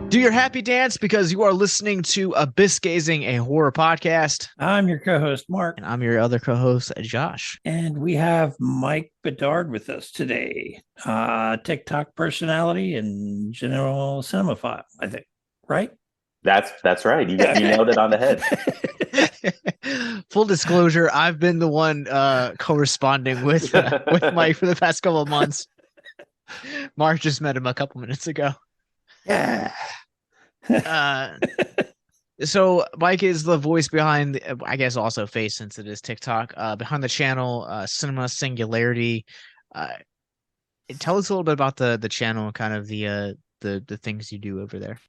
Do your happy dance because you are listening to Abyss Gazing, a horror podcast. I'm your co-host, Mark, And I'm your other co-host, Josh. and we have Mike Bedard with us today. TikTok personality and general cinemaphile, I think. Right? That's right. You nailed it on the head. Full disclosure, I've been the one corresponding with Mike for the past couple of months. Mark just met him a couple minutes ago. Yeah. So Mike is the voice behind, I guess also face since it is TikTok, behind the channel cinema-singularity. Tell us a little bit about the channel and kind of the things you do over there.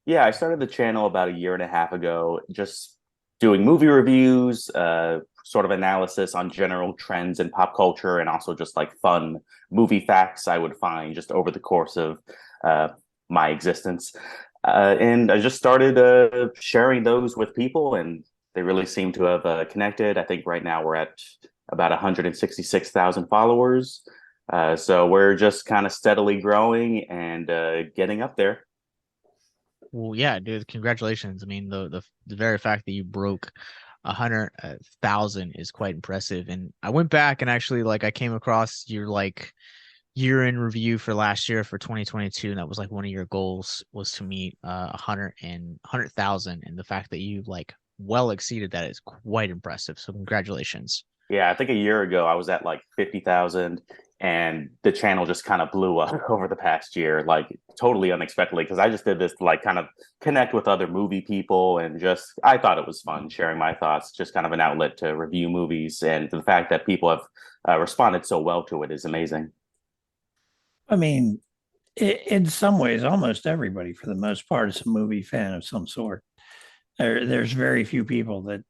Yeah, I started the channel about a year and a half ago, just doing movie reviews, sort of analysis on general trends in pop culture, and also just like fun movie facts I would find just over the course of my existence. And I just started sharing those with people, and they really seem to have connected. I think right now we're at about 166,000 followers. So we're just kind of steadily growing and getting up there. Well, yeah, dude, congratulations. I mean, the very fact that you broke 100,000 is quite impressive. And I went back and actually I came across your year in review for last year for 2022, and that was like one of your goals was to meet 100,000, and the fact that you well exceeded that is quite impressive. So congratulations. Yeah, I think a year ago I was at like 50,000, and the channel just kind of blew up over the past year, like totally unexpectedly, because I just did this to like kind of connect with other movie people, and just I thought it was fun sharing my thoughts, just kind of an outlet to review movies, and the fact that people have responded so well to it is amazing. I mean, in some ways, almost everybody, for the most part, is a movie fan of some sort. There's very few people that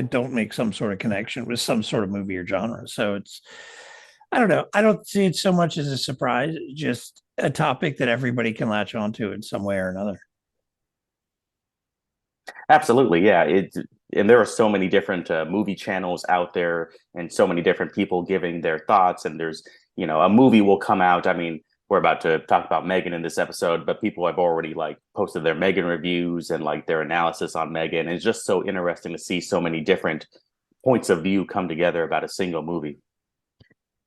don't make some sort of connection with some sort of movie or genre. So I don't know. I don't see it so much as a surprise, just a topic that everybody can latch onto in some way or another. Absolutely, yeah. And there are so many different movie channels out there, and so many different people giving their thoughts. And there's, a movie will come out. I mean, we're about to talk about M3GAN in this episode, but people have already like posted their M3GAN reviews and like their analysis on M3GAN. And it's just so interesting to see so many different points of view come together about a single movie.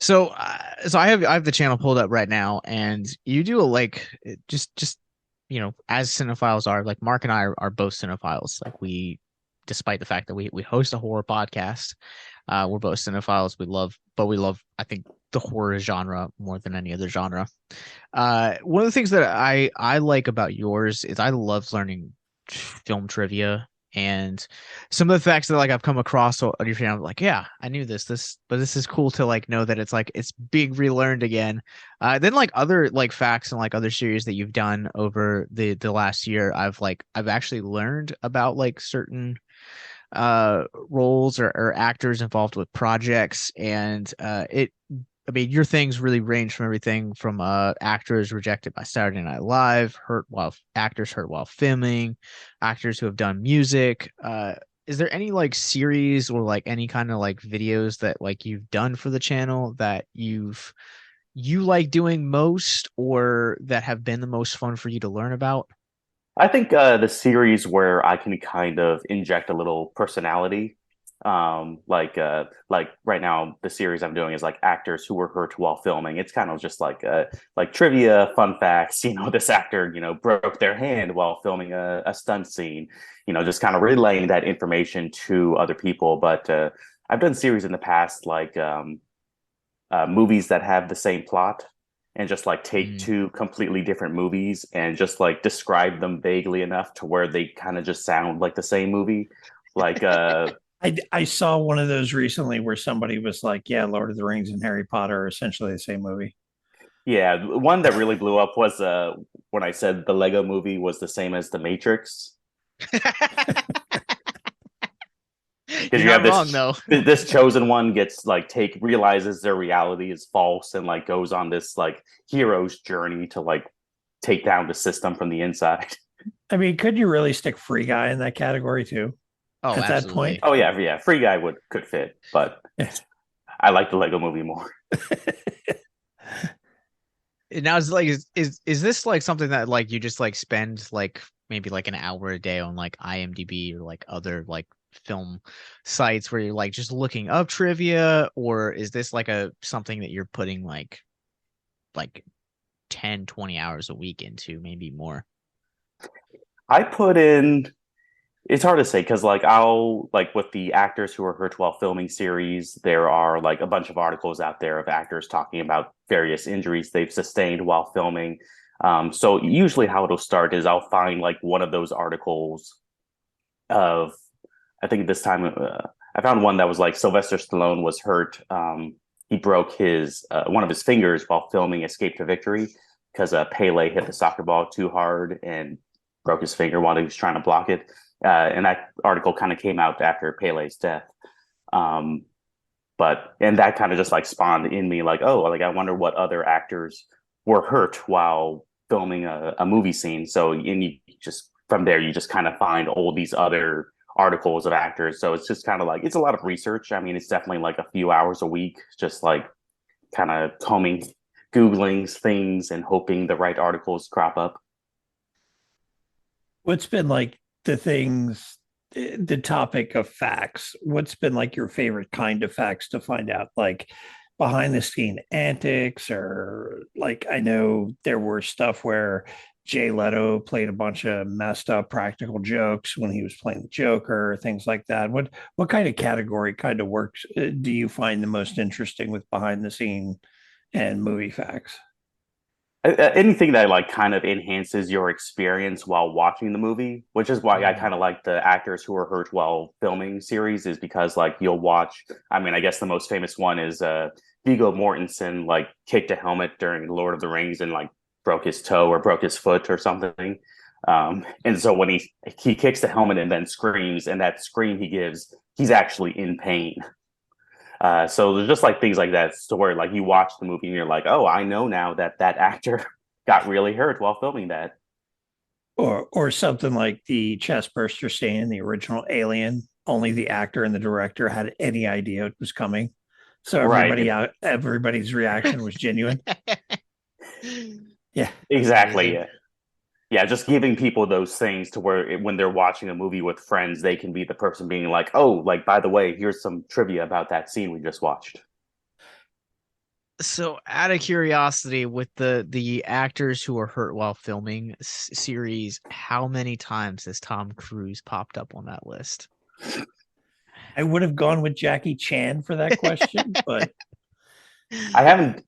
So I have the channel pulled up right now, and you do just as cinephiles are, like Mark and I are both cinephiles. Like despite the fact that we host a horror podcast, we're both cinephiles. We love I think the horror genre more than any other genre. One of the things that I like about yours is I love learning film trivia. And some of the facts that I've come across on your channel, like, yeah, I knew but this is cool to know that it's being relearned again. Then other facts and other series that you've done over the last year, I've actually learned about certain roles or actors involved with projects, and I mean, your things really range from everything from actors rejected by Saturday Night Live, actors hurt while filming, actors who have done music. Is there any series or any kind of videos that you've done for the channel that you like doing most, or that have been the most fun for you to learn about? I think the series where I can kind of inject a little personality, like right now the series I'm doing is like actors who were hurt while filming. It's kind of just like trivia, fun facts. This actor broke their hand while filming a stunt scene. Just kind of relaying that information to other people. But I've done series in the past movies that have the same plot, and just like take two completely different movies and just like describe them vaguely enough to where they kind of just sound like the same movie. Like I saw one of those recently where somebody was like, yeah, Lord of the Rings and Harry Potter are essentially the same movie. Yeah, one that really blew up was when I said the Lego movie was the same as the Matrix. Because You're you have not wrong though. this chosen one gets realizes their reality is false, and goes on this hero's journey to take down the system from the inside. I mean, could you really stick Free Guy in that category too? Oh, At that point? absolutely. Oh yeah, Free Guy could fit, but I like the Lego movie more. now it's like is this like something that like you just like spend like maybe like an hour a day on like IMDb or like other like film sites where you're like just looking up trivia, or is this like a something that you're putting like 10, 20 hours a week into, maybe more? I put in it's hard to say because like I'll like with the actors who are hurt while filming series, there are like a bunch of articles out there of actors talking about various injuries they've sustained while filming. So usually how it'll start is I'll find like one of those articles of I think this time I found one that was like Sylvester Stallone was hurt. He broke his one of his fingers while filming Escape to Victory because Pele hit the soccer ball too hard and broke his finger while he was trying to block it. And that article kind of came out after Pele's death. Um, but and that kind of just like spawned in me like, oh, like I wonder what other actors were hurt while filming a movie scene. So and you just from there you just kind of find all these other articles of actors. So it's just kind of like it's a lot of research. I mean, it's definitely like a few hours a week, just like kind of combing, googling things and hoping the right articles crop up. What's been like the topic of facts? What's been like your favorite kind of facts to find out? Like behind the scene antics, or like I know there were stuff where Jay Leto played a bunch of messed up practical jokes when he was playing the Joker, things like that. What kind of category kind of works do you find the most interesting with behind the scene and movie facts? Anything that like kind of enhances your experience while watching the movie, which is why I Mm. kind of like the actors who are hurt while filming series, is because like you'll watch. I mean, I guess the most famous one is Viggo Mortensen like kicked a helmet during Lord of the Rings and like broke his toe or broke his foot or something. And so when he kicks the helmet and then screams, and that scream he gives, he's actually in pain. So there's just like things like that, so where like you watch the movie and you're like, oh, I know now that that actor got really hurt while filming that. Or something like the chest burster scene in the original Alien. Only the actor and the director had any idea it was coming, so Right. everybody's reaction was genuine. Yeah, That's Exactly. amazing. Yeah. Yeah. Just giving people those things to where when they're watching a movie with friends, they can be the person being like, oh, like, by the way, here's some trivia about that scene we just watched. So, out of curiosity, with the actors who were hurt while filming series, how many times has Tom Cruise popped up on that list? I would have gone with Jackie Chan for that question, but I haven't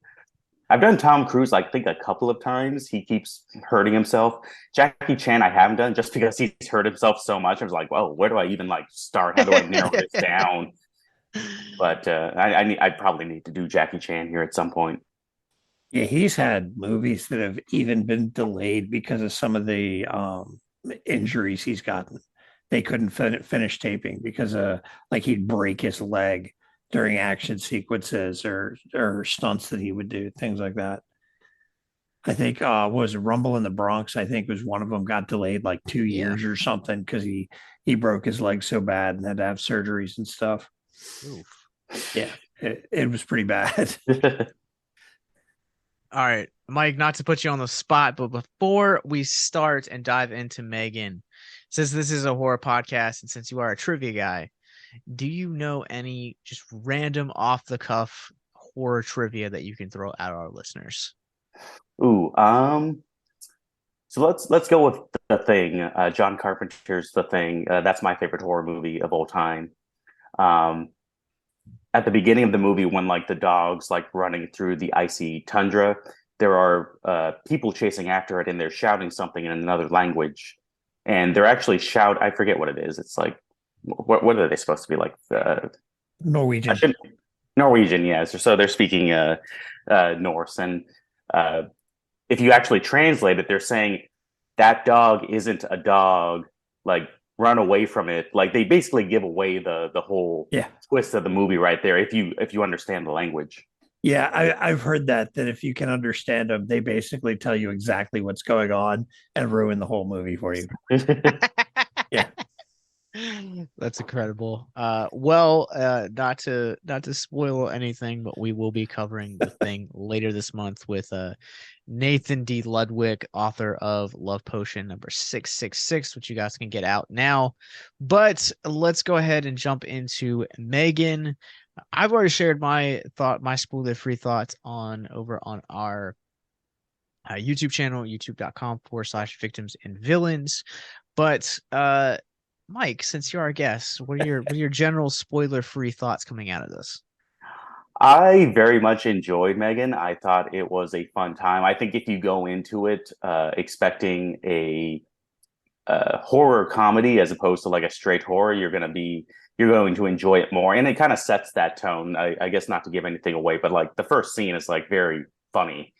I've done Tom Cruise, I think, a couple of times. He keeps hurting himself. Jackie Chan, I haven't done just because he's hurt himself so much. I was like, well, where do I even like start? How do I narrow this down? But I probably need to do Jackie Chan here at some point. yeah, he's had movies that have even been delayed because of some of the injuries he's gotten. They couldn't finish taping because like he'd break his leg during action sequences or stunts that he would do, things like that. I think was Rumble in the Bronx. I think was one of them got delayed like two Yeah. years or something because he broke his leg so bad and had to have surgeries and stuff. Oof. Yeah, it was pretty bad. All right, Mike, not to put you on the spot, but before we start and dive into M3GAN, since this is a horror podcast and since you are a trivia guy, do you know any just random off the cuff horror trivia that you can throw at our listeners? Ooh, so let's go with The Thing. John Carpenter's The Thing. That's my favorite horror movie of all time. Um, at the beginning of the movie, when like the dog's like running through the icy tundra, there are people chasing after it, and they're shouting something in another language, and they're actually shout. I forget what it is. It's like what are they supposed to be like? I Norwegian. should Norwegian, yes. So they're speaking Norse, and uh, if you actually translate it, they're saying that dog isn't a dog. Like run away from it. Like they basically give away the whole Yeah. twist of the movie right there. If you understand the language. Yeah, I've heard that if you can understand them, they basically tell you exactly what's going on and ruin the whole movie for you. Yeah. That's incredible. Not to spoil anything, but we will be covering The Thing later this month with Nathan D. Ludwig, author of Love Potion number 666, which you guys can get out now. But let's go ahead and jump into M3GAN. I've already shared my spoiler-free thoughts over on our YouTube channel, youtube.com/victims and villains. But Mike, since you're our guest, what are your general spoiler-free thoughts coming out of this? I very much enjoyed M3GAN. I thought it was a fun time. I think if you go into it expecting a horror comedy as opposed to like a straight horror, you're going to enjoy it more. And it kind of sets that tone. I guess not to give anything away, but like the first scene is like very funny.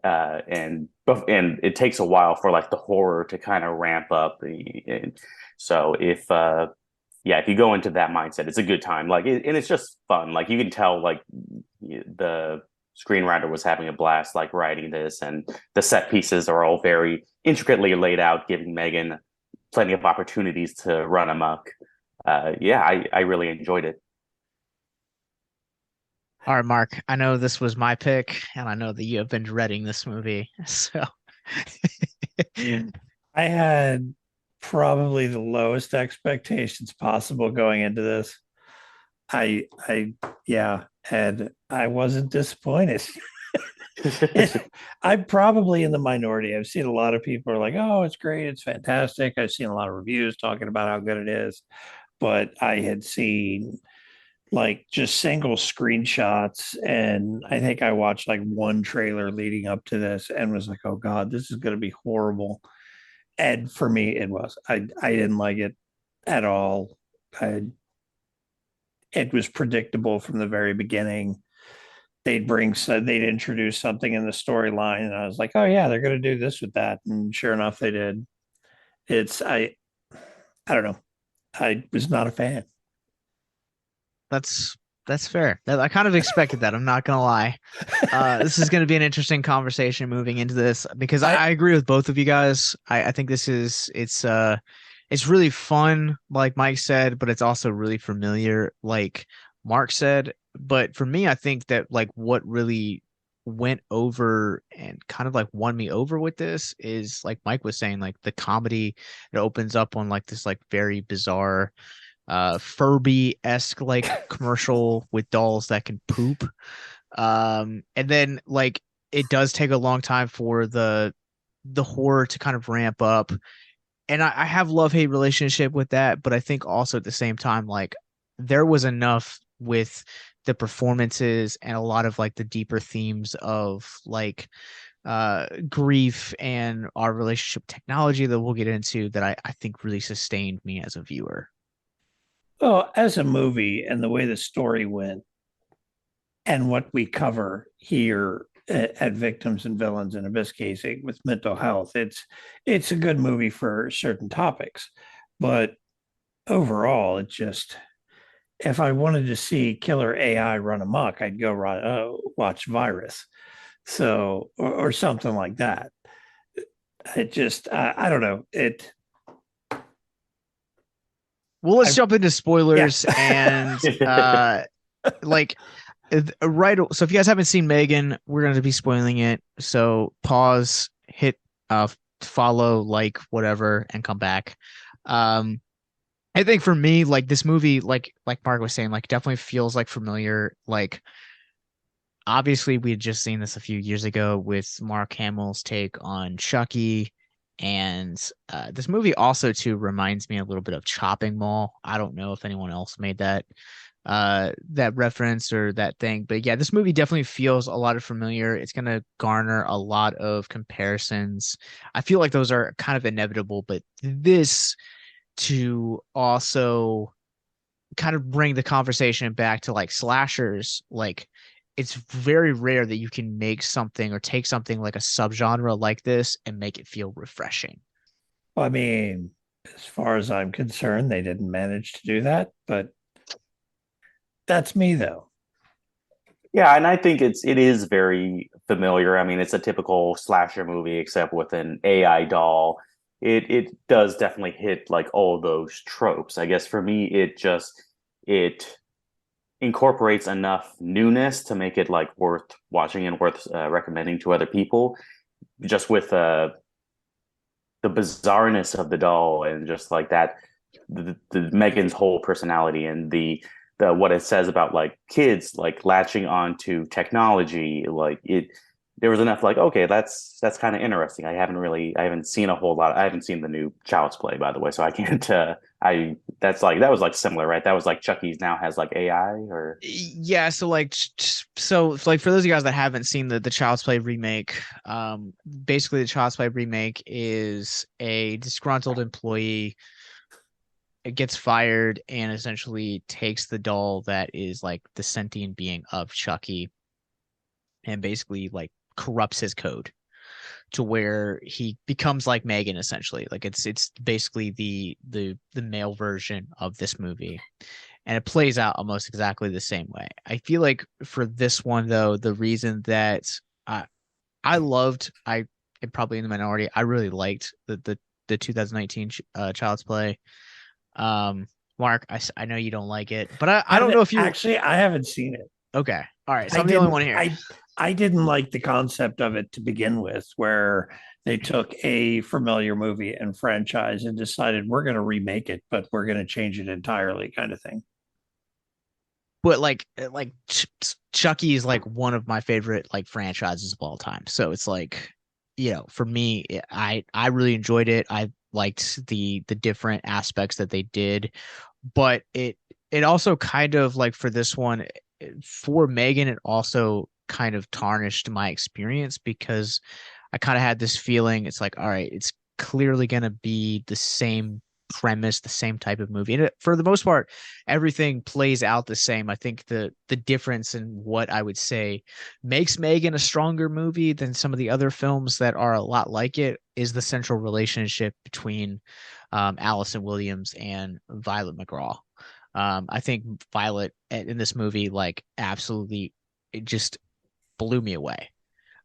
And it takes a while for like the horror to kind of ramp up. And so if you go into that mindset, it's a good time. And it's just fun. Like you can tell, like the screenwriter was having a blast, like writing this, and the set pieces are all very intricately laid out, giving M3GAN plenty of opportunities to run amok. I really enjoyed it. All right, Mark, I know this was my pick, and I know that you have been dreading this movie. So I had probably the lowest expectations possible going into this. Yeah, and I wasn't disappointed. I'm probably in the minority. I've seen a lot of people are like, "Oh, it's great, it's fantastic." I've seen a lot of reviews talking about how good it is, but I had seen like just single screenshots, and I think I watched like one trailer leading up to this and was like, "Oh God, this is going to be horrible." And for me, it was. I didn't like it at all. It was predictable from the very beginning. They'd introduce something in the storyline, and I was like, oh yeah, they're going to do this with that, and sure enough, they did. It's I don't know. I was not a fan. that's fair. I kind of expected that. I'm not gonna lie. This is gonna be an interesting conversation moving into this because I I agree with both of you guys. I think it's really fun, like Mike said, but it's also really familiar, like Mark said. But for me, I think that like what really went over and kind of like won me over with this is like Mike was saying, like the comedy. It opens up on like this like very bizarre Furby-esque like commercial with dolls that can poop. And then like it does take a long time for the horror to kind of ramp up. And I have love-hate relationship with that, but I think also at the same time, like there was enough with the performances and a lot of like the deeper themes of like grief and our relationship with technology that we'll get into that I think really sustained me as a viewer. Well, as a movie and the way the story went, and what we cover here at Victims and Villains, and in this case with mental health, it's a good movie for certain topics, but overall, it just if I wanted to see killer AI run amok, I'd go watch Virus, or something like that. It just I don't know it. Well, let's I jump into yeah. spoilers and like right. So if you guys haven't seen M3GAN, we're going to be spoiling it. So pause, hit follow, like whatever, and come back. Um, I think for me, like this movie, like Mark was saying, like definitely feels like familiar. Like obviously we had just seen this a few years ago with Mark Hamill's take on Chucky. And this movie also too reminds me a little bit of Chopping Mall. I don't know if anyone else made that reference or that thing, but yeah, this movie definitely feels a lot of familiar. It's gonna garner a lot of comparisons. I feel like those are kind of inevitable, but this to also kind of bring the conversation back to like slashers, like it's very rare that you can make something or take something like a subgenre like this and make it feel refreshing. I mean, as far as I'm concerned, they didn't manage to do that, but that's me though. Yeah, and I think it is very familiar. I mean, it's a typical slasher movie, except with an AI doll. it does definitely hit like all those tropes. I guess for me, it incorporates enough newness to make it like worth watching and worth recommending to other people. Just with the bizarreness of the doll and just like that, the Megan's whole personality and the what it says about like kids like latching on to technology, like it. There was enough like, okay, that's kind of interesting. I haven't seen a whole lot. I haven't seen the new Child's Play, by the way, so I can't. I that's like that was like similar, right? That was like Chucky's now has like AI or Yeah, so like for those of you guys that haven't seen the Child's Play remake, basically the Child's Play remake is a disgruntled employee, it gets fired and essentially takes the doll that is like the sentient being of Chucky and basically like corrupts his code to where he becomes like Megan essentially. Like it's basically the male version of this movie. And it plays out almost exactly the same way. I feel like for this one though, the reason that I I loved I am probably in the minority. I really liked the 2019 Child's Play. Mark, I know you don't like it, but I don't know if you I haven't seen it. okay. All right, so I I'm the only didn't one here. I didn't like the concept of it to begin with, where they took a familiar movie and franchise and decided we're going to remake it, but we're going to change it entirely, kind of thing. But like Chucky is like one of my favorite like franchises of all time. So it's like, for me, I really enjoyed it. I liked the different aspects that they did, but it also kind of like for this one, for Megan, it also kind of tarnished my experience because I kind of had this feeling it's like, all right, it's clearly gonna be the same premise, the same type of movie. And for the most part, everything plays out the same. I think the difference in what I would say makes Megan a stronger movie than some of the other films that are a lot like it is the central relationship between Allison Williams and Violet McGraw. I think Violet in this movie like absolutely it just blew me away.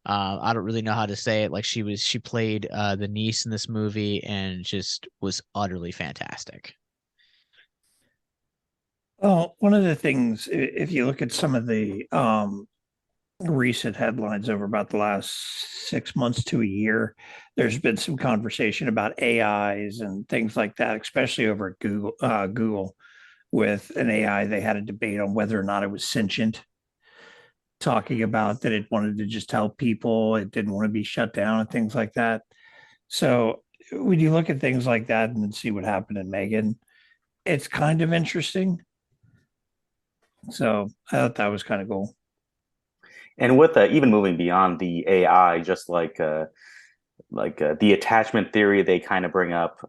I don't really know how to say it. Like she played the niece in this movie and just was utterly fantastic. Well, one of the things, if you look at some of the recent headlines over about the last 6 months to a year, there's been some conversation about AIs and things like that, especially over at Google with an AI. They had a debate on whether or not it was sentient, talking about that it wanted to just help people, it didn't want to be shut down and things like that. So when you look at things like that and then see what happened in Megan, it's kind of interesting. So I thought that was kind of cool. and with even moving beyond the AI, just like the attachment theory they kind of bring up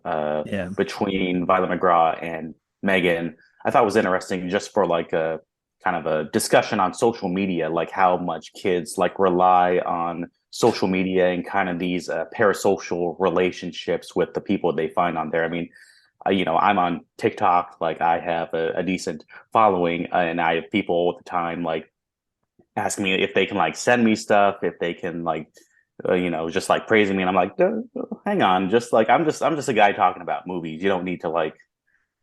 Yeah. between Violet McGraw and Megan, I thought was interesting just for like a kind of a discussion on social media, like how much kids like rely on social media and kind of these parasocial relationships with the people they find on there. I mean, I'm on TikTok, like I have a decent following, and I have people all the time like asking me if they can like send me stuff, if they can like just like praising me, and I'm like, hang on, just like I'm just a guy talking about movies. You don't need to like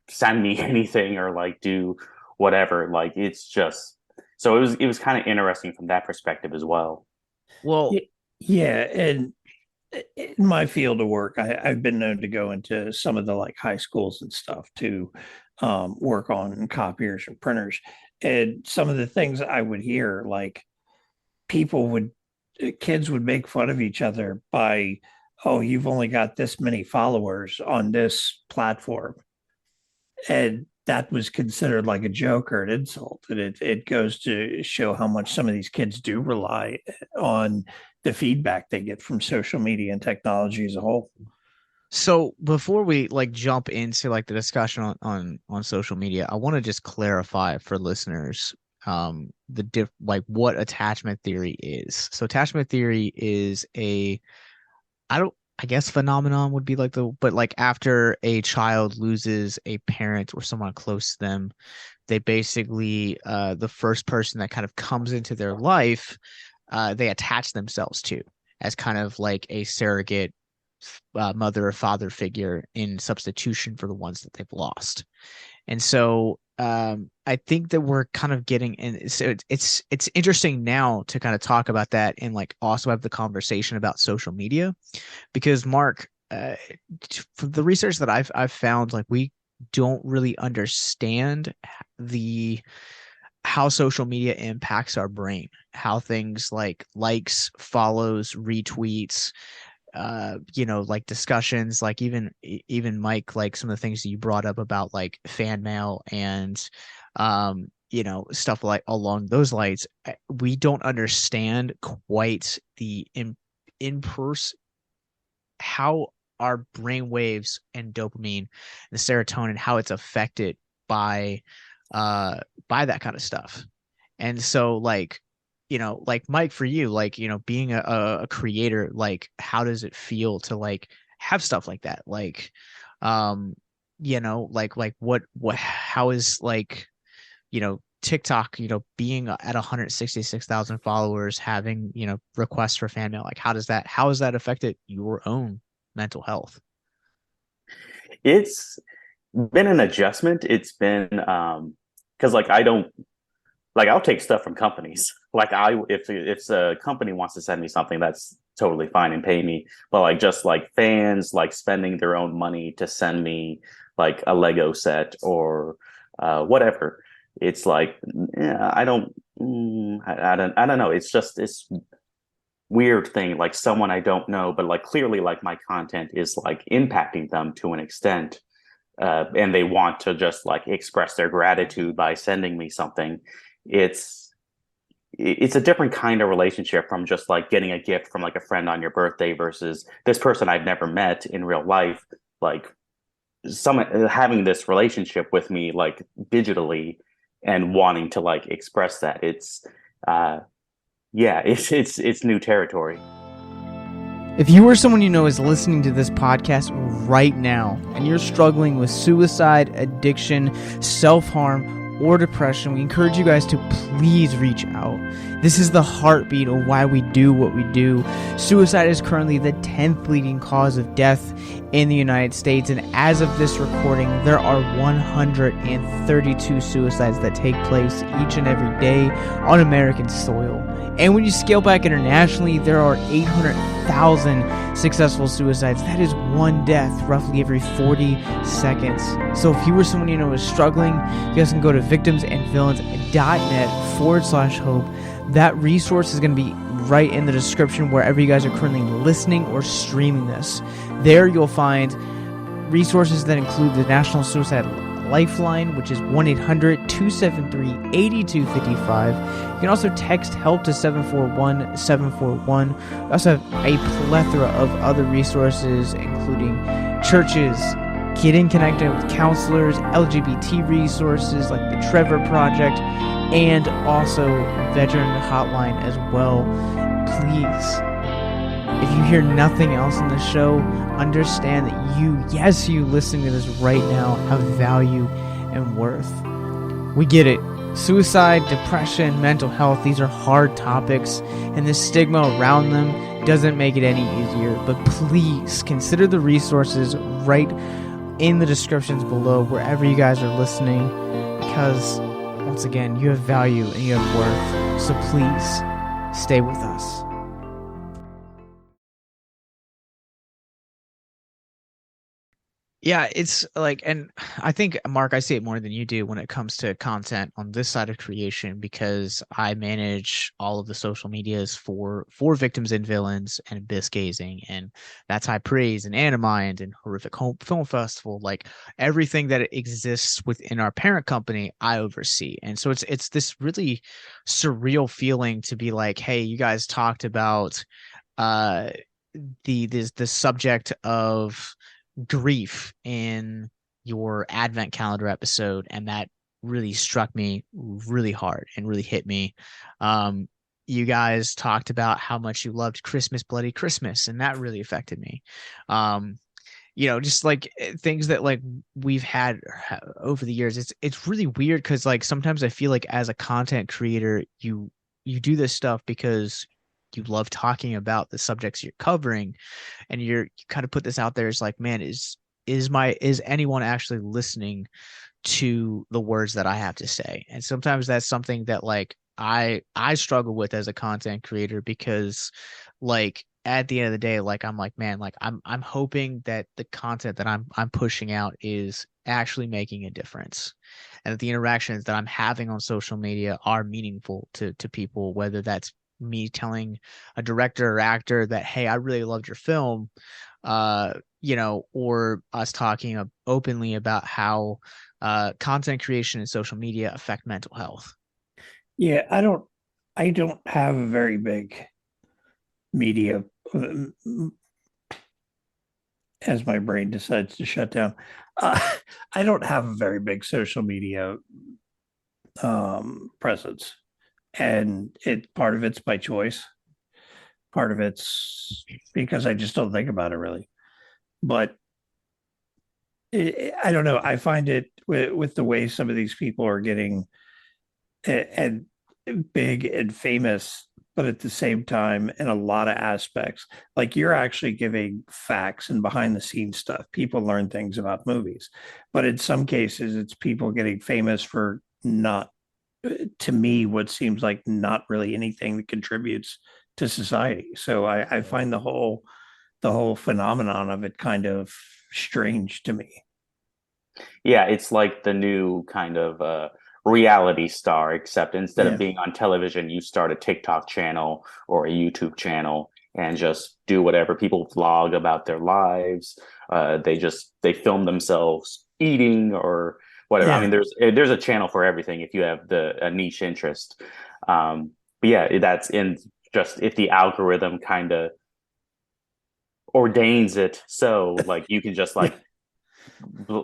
send me anything or like do whatever. Like it's just so it was kind of interesting from that perspective as well. Well, Yeah. And in my field of work, I've been known to go into some of the like high schools and stuff to work on copiers and printers. And some of the things I would hear, like people would, kids would make fun of each other by, oh, you've only got this many followers on this platform. And that was considered like a joke or an insult. And it goes to show how much some of these kids do rely on the feedback they get from social media and technology as a whole. so before we like jump into like the discussion on social media, I want to just clarify for listeners the diff like what attachment theory is. So attachment theory is a I guess phenomenon would be like but like after a child loses a parent or someone close to them, they basically the first person that kind of comes into their life, they attach themselves to as kind of like a surrogate mother or father figure in substitution for the ones that they've lost. And so I think that we're kind of getting in. So it's interesting now to kind of talk about that and like also have the conversation about social media, because Mark, from the research that I've found, like we don't really understand the how social media impacts our brain, how things like likes, follows, retweets, like discussions, like even Mike, like some of the things that you brought up about like fan mail and stuff like along those lines. We don't understand quite the in person how our brain waves and dopamine and the serotonin, how it's affected by that kind of stuff. And so like Mike, for you, like, being a creator, like how does it feel to like have stuff like that? Like, like what how is like, TikTok, being at 166,000 followers, having, requests for fan mail, like how has that affected your own mental health? It's been an adjustment. It's been because like I don't like I'll take stuff from companies. Like if a company wants to send me something, that's totally fine and pay me. But like just like fans like spending their own money to send me like a Lego set or whatever. It's like I don't I don't know. It's just this weird thing, like someone I don't know, but like clearly like my content is like impacting them to an extent, and they want to just like express their gratitude by sending me something. It's a different kind of relationship from just like getting a gift from like a friend on your birthday versus this person I've never met in real life, like someone having this relationship with me like digitally and wanting to like express that. Uh it's new territory. If you or someone you know is listening to this podcast right now and you're struggling with suicide, addiction, self-harm, or depression, we encourage you guys to please reach out. This is the heartbeat of why we do what we do. Suicide is currently the 10th leading cause of death in the United States, and as of this recording, there are 132 suicides that take place each and every day on American soil. And when you scale back internationally, there are 800,000 successful suicides. That is one death roughly every 40 seconds. So if you or someone you know is struggling, you guys can go to victimsandvillains.net/hope. That resource is going to be right in the description wherever you guys are currently listening or streaming this. There you'll find resources that include the National Suicide Lifeline, which is 1-800-273-8255. You can also text HELP to 741-741. We also have a plethora of other resources, including churches, getting connected with counselors, LGBT resources like the Trevor Project, and also veteran hotline as well. Please, if you hear nothing else in the show, understand that you listening to this right now, have value and worth. We get it. Suicide, depression, mental health, these are hard topics, and the stigma around them doesn't make it any easier. But please consider the resources right in the descriptions below, wherever you guys are listening, because once again, you have value and you have worth. So please stay with us. Yeah, it's like, and I think, Mark, I see it more than you do when it comes to content on this side of creation, because I manage all of the social medias for Victims and Villains and Abyss Gazing, and That's High Praise and Animind and Horrific Home Film Festival. Like everything that exists within our parent company, I oversee. And so it's this really surreal feeling to be like, hey, you guys talked about the subject of grief in your advent calendar episode, and that really struck me really hard and really hit me. You guys talked about how much you loved Christmas Bloody Christmas, and that really affected me. Just like things that like we've had over the years. It's really weird because like sometimes I feel like as a content creator, you do this stuff because you love talking about the subjects you're covering, and you kind of put this out there. It's like, man, is anyone actually listening to the words that I have to say? And sometimes that's something that like I struggle with as a content creator, because like at the end of the day, like I'm like, man, like I'm hoping that the content that I'm pushing out is actually making a difference, and that the interactions that I'm having on social media are meaningful to people, whether that's me telling a director or actor that, hey, I really loved your film, or us talking openly about how content creation and social media affect mental health. Yeah, I don't have a very big media as my brain decides to shut down. Uh, I don't have a very big social media presence, and part of it's by choice, part of it's because I just don't think about it really. But I don't know. I find it with the way some of these people are getting and big and famous, but at the same time, in a lot of aspects, like you're actually giving facts and behind the scenes stuff. People learn things about movies, but in some cases, it's people getting famous for not, to me, what seems like not really anything that contributes to society. So I find the whole phenomenon of it kind of strange to me. Yeah, it's like the new kind of reality star, except instead of Yeah. being on television, you start a TikTok channel or a YouTube channel and just do whatever. People vlog about their lives. They film themselves eating or whatever. I mean, Yeah. there's a channel for everything if you have a niche interest. But yeah, that's in just if the algorithm kind of ordains it, so like you can just Yeah. like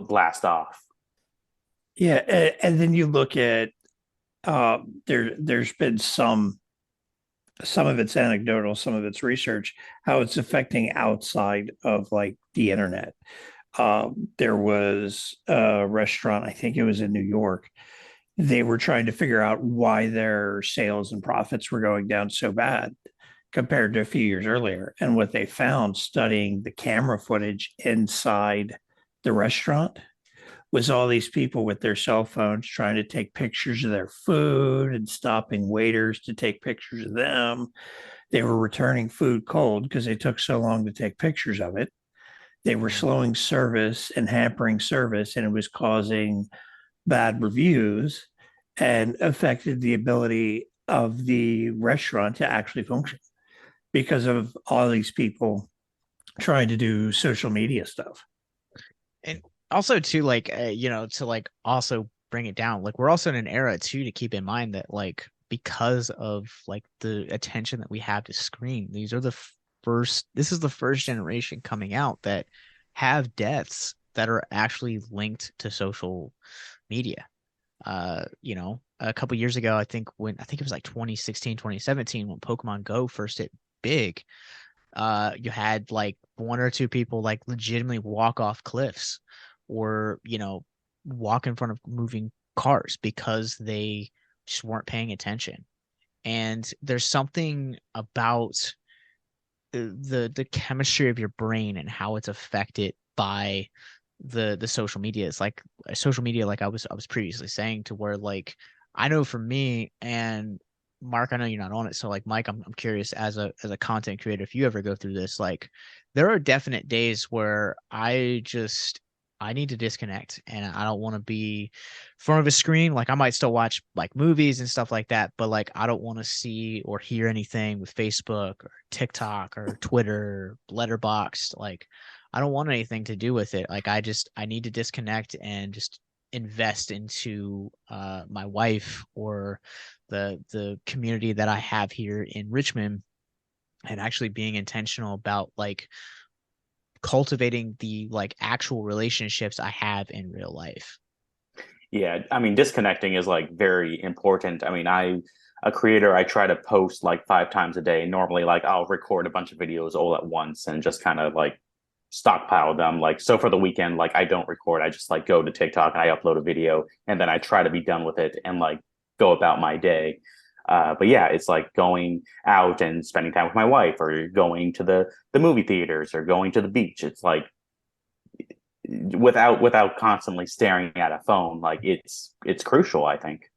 blast off. Yeah. And then you look at there's been some of it's anecdotal, some of it's research, how it's affecting outside of like the internet. There was a restaurant, I think it was in New York. They were trying to figure out why their sales and profits were going down so bad compared to a few years earlier. And what they found studying the camera footage inside the restaurant was all these people with their cell phones trying to take pictures of their food and stopping waiters to take pictures of them. They were returning food cold because they took so long to take pictures of it. They were slowing service and hampering service, and it was causing bad reviews and affected the ability of the restaurant to actually function because of all these people trying to do social media stuff. And also too, like to like also bring it down, like we're also in an era too to keep in mind that like because of like the attention that we have to screen, these are this is the first generation coming out that have deaths that are actually linked to social media. A couple years ago, I think it was like 2016, 2017, when Pokemon Go first hit big, you had like one or two people like legitimately walk off cliffs, or walk in front of moving cars because they just weren't paying attention. And there's something about the chemistry of your brain and how it's affected by the social media. It's like social media, like I was previously saying, to where like I know for me, and Mark, I know you're not on it, so like Mike, I'm curious, as a content creator, if you ever go through this, like there are definite days where I need to disconnect, and I don't want to be in front of a screen. Like I might still watch like movies and stuff like that, but like I don't want to see or hear anything with Facebook or TikTok or Twitter, Letterboxd. Like I don't want anything to do with it. Like I need to disconnect and just invest into my wife or the community that I have here in Richmond, and actually being intentional about like cultivating the like actual relationships I have in real life. Yeah, I mean, disconnecting is like very important. I mean, a creator, I try to post like 5 times a day. Normally, like I'll record a bunch of videos all at once and just kind of like stockpile them. Like, so for the weekend, like I don't record. I just like go to TikTok and I upload a video and then I try to be done with it and like go about my day. But yeah, it's like going out and spending time with my wife, or going to the movie theaters, or going to the beach. It's like without constantly staring at a phone. Like it's crucial, I think.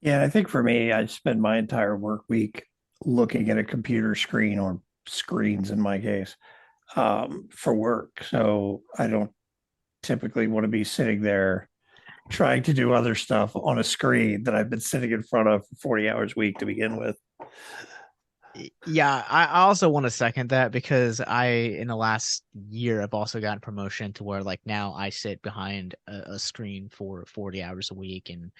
Yeah, I think for me, I spend my entire work week looking at a computer screen or screens in my case for work. So I don't typically want to be sitting there trying to do other stuff on a screen that I've been sitting in front of for 40 hours a week to begin with. Yeah, I also want to second that because in the last year, I've also gotten promotion to where like now I sit behind a screen for 40 hours a week. And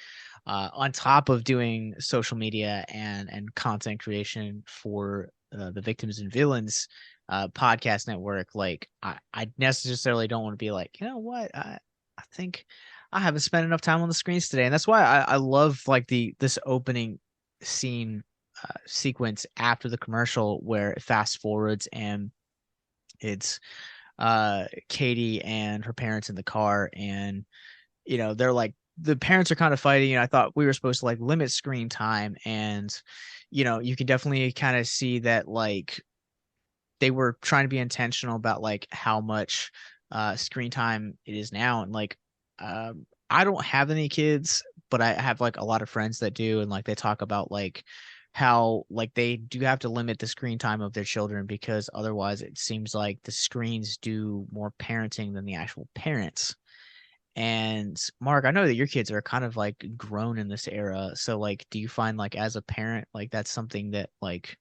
on top of doing social media and content creation for the Victims and Villains podcast network, like I necessarily don't want to be like, you know what, I think I haven't spent enough time on the screens today. And that's why I love like this opening scene sequence after the commercial where it fast forwards and it's Katie and her parents in the car, and they're like, the parents are kind of fighting, and I thought we were supposed to like limit screen time, and you can definitely kind of see that like they were trying to be intentional about like how much screen time it is now. And like I don't have any kids, but I have like a lot of friends that do, and like they talk about like how like they do have to limit the screen time of their children because otherwise it seems like the screens do more parenting than the actual parents. And Mark, I know that your kids are kind of like grown in this era, so like do you find like as a parent like that's something that like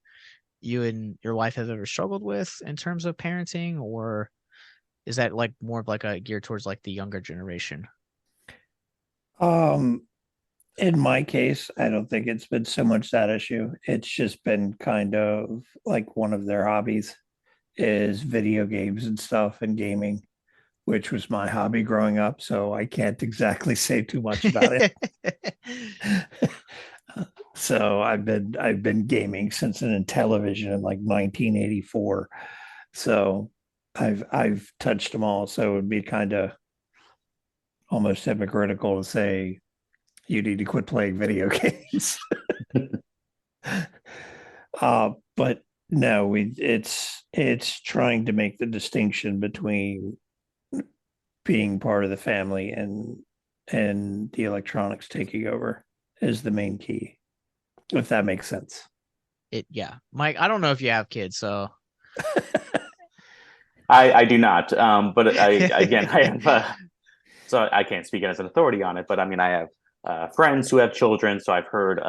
you and your wife have ever struggled with in terms of parenting, or is that like more of like a gear towards like the younger generation? Um, in my case, I don't think it's been so much that issue. It's just been kind of like one of their hobbies is video games and stuff and gaming, which was my hobby growing up. So I can't exactly say too much about it. So I've been gaming since in television in like 1984. So I've touched them all. So it would be kind of almost hypocritical to say you need to quit playing video games. But no, it's trying to make the distinction between being part of the family and the electronics taking over is the main key, if that makes sense. Yeah, Mike, I don't know if you have kids, so I do not, but I have so I can't speak as an authority on it, but I mean I have friends who have children, so I've heard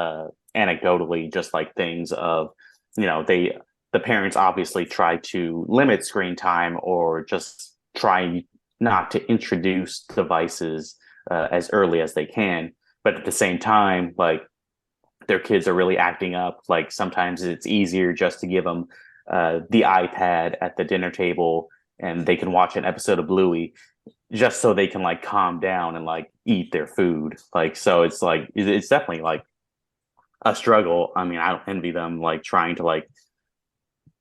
anecdotally just like things of the parents obviously try to limit screen time or just try not to introduce devices as early as they can, but at the same time like their kids are really acting up. Like sometimes it's easier just to give them the iPad at the dinner table and they can watch an episode of Bluey just so they can like calm down and like eat their food. Like, so it's like, it's definitely like a struggle. I mean, I don't envy them like trying to like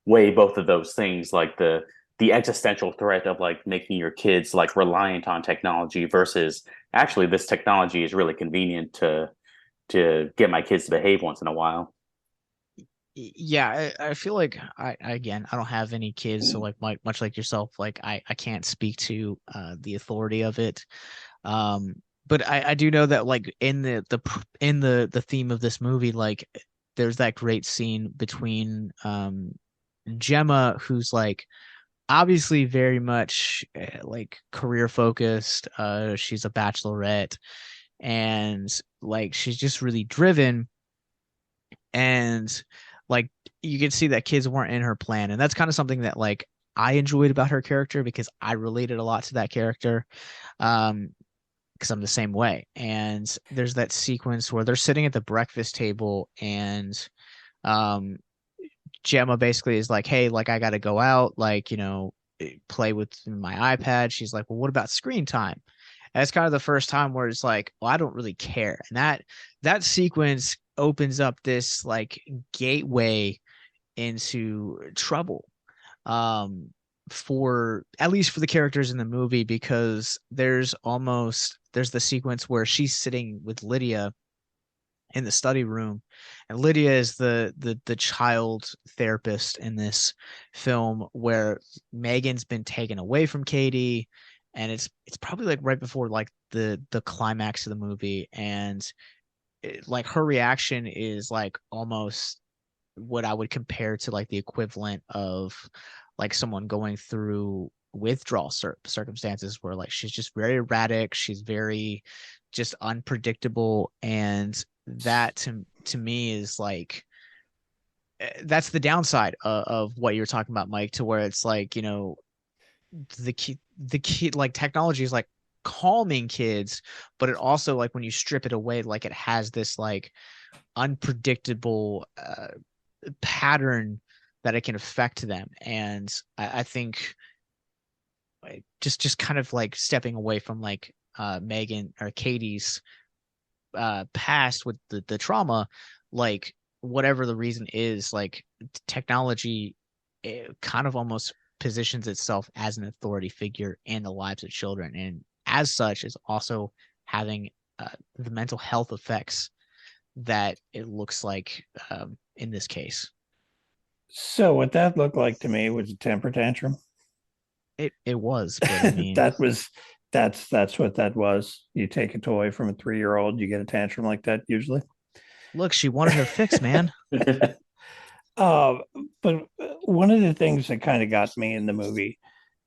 weigh both of those things, like the existential threat of like making your kids like reliant on technology versus actually this technology is really convenient to get my kids to behave once in a while. Yeah, I feel like again, I don't have any kids, so like much like yourself, like I can't speak to the authority of it. But I do know that like in the theme of this movie, like there's that great scene between Gemma, who's like obviously very much like career focused. She's a bachelorette, and like she's just really driven, and like you can see that kids weren't in her plan, and that's kind of something that like I enjoyed about her character because I related a lot to that character. Because I'm the same way. And there's that sequence where they're sitting at the breakfast table, and um Gemma basically is like, hey, like I gotta go out, like, play with my iPad. She's like, well, what about screen time? And it's kind of the first time where it's like, well, I don't really care. And that sequence opens up this like gateway into trouble. For at least for the characters in the movie, because there's the sequence where she's sitting with Lydia in the study room, and Lydia is the child therapist in this film, where Megan's been taken away from Katie, and it's probably like right before like the climax of the movie, and like her reaction is like almost what I would compare to like the equivalent of like someone going through withdrawal circumstances, where like she's just very erratic, she's very just unpredictable, and that to me is like that's the downside of what you're talking about, Mike, to where it's like, you know, the key like technology is like calming kids, but it also like when you strip it away, like it has this like unpredictable pattern that it can affect them. And I think like, just kind of like stepping away from like Megan or Katie's past with the trauma, like whatever the reason is, like technology, it kind of almost positions itself as an authority figure in the lives of children, and as such is also having the mental health effects that it looks like in this case. So what that looked like to me was a temper tantrum. It was, but I mean, That was that's what that was. You take a toy from a 3-year-old, you get a tantrum like that usually. look, she wanted her fix, man. Uh, but one of the things that kind of got me in the movie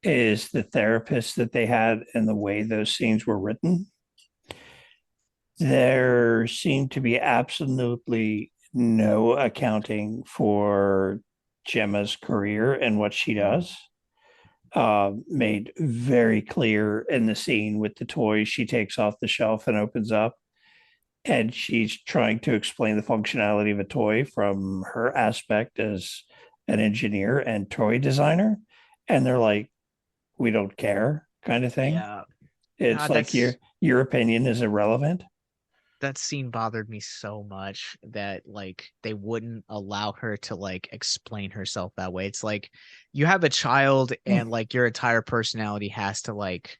is the therapist that they had and the way those scenes were written. There seemed to be absolutely no accounting for Gemma's career and what she does. Made very clear in the scene with the toys she takes off the shelf and opens up, and she's trying to explain the functionality of a toy from her aspect as an engineer and toy designer, and they're like, we don't care, kind of thing. Yeah, It's like your opinion is irrelevant. that scene bothered me so much that like they wouldn't allow her to like explain herself that way. It's like you have a child and like your entire personality has to like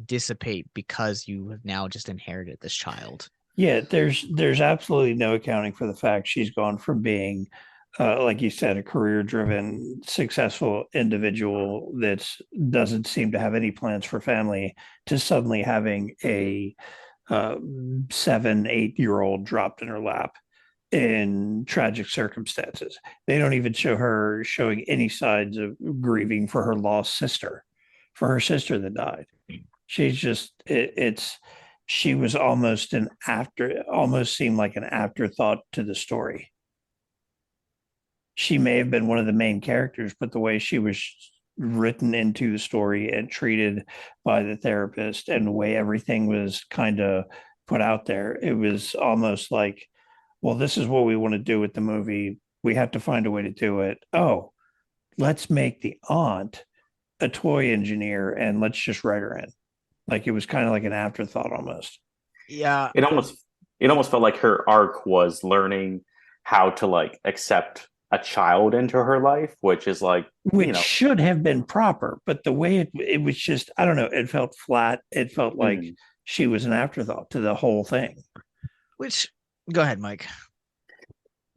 dissipate because you have now just inherited this child. Yeah, there's absolutely no accounting for the fact she's gone from being, like you said, a career-driven, successful individual that doesn't seem to have any plans for family, to suddenly having a 7, 8-year-old dropped in her lap in tragic circumstances. They don't even show her showing any signs of grieving for her lost sister, for her sister that died. She's just it's she was almost an after, almost seemed like an afterthought to the story. She may have been one of the main characters, but the way she was written into the story and treated by the therapist and the way everything was kind of put out there, it was almost like, well, this is what we want to do with the movie. We have to find a way to do it. Oh, let's make the aunt a toy engineer and let's just write her in. Like it was kind of like an afterthought almost. Yeah. It almost felt like her arc was learning how to like accept a child into her life, which is like, Which should have been proper, but the way it was just, I don't know, it felt flat. It felt like she was an afterthought to the whole thing. Which, go ahead, Mike.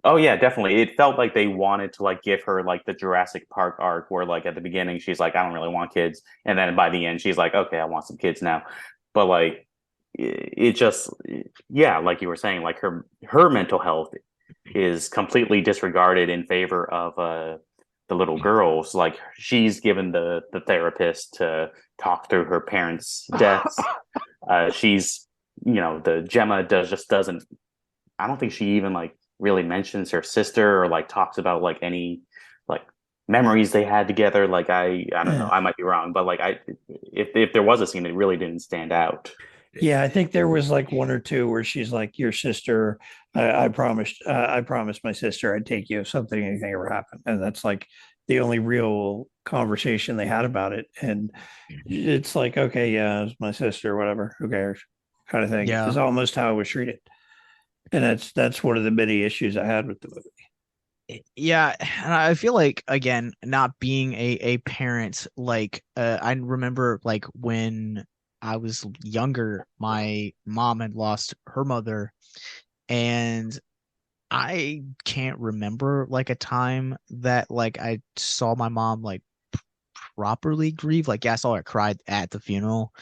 Oh yeah, definitely. It felt like they wanted to like give her like the Jurassic Park arc where like at the beginning she's like, I don't really want kids. And then by the end she's like, okay, I want some kids now. But like it just, yeah, like you were saying, like her mental health is completely disregarded in favor of the little girls. Like she's given the therapist to talk through her parents' deaths. She's, the Gemma doesn't, I don't think she even like really mentions her sister or like talks about like any like memories they had together. Like I don't know, I might be wrong, but like if there was a scene, it really didn't stand out. Yeah, I think there was like one or two where she's like, "Your sister, I promised my sister I'd take you if anything ever happened," and that's like the only real conversation they had about it. And it's like, okay, yeah, it's my sister, whatever, who cares, kind of thing. Yeah. Is almost how it was treated, and that's one of the many issues I had with the movie. Yeah, and I feel like again, not being a parent, like I remember like when I was younger, my mom had lost her mother, And I can't remember like a time that like I saw my mom like properly grieve. Like, yeah, I saw her cry at the funeral,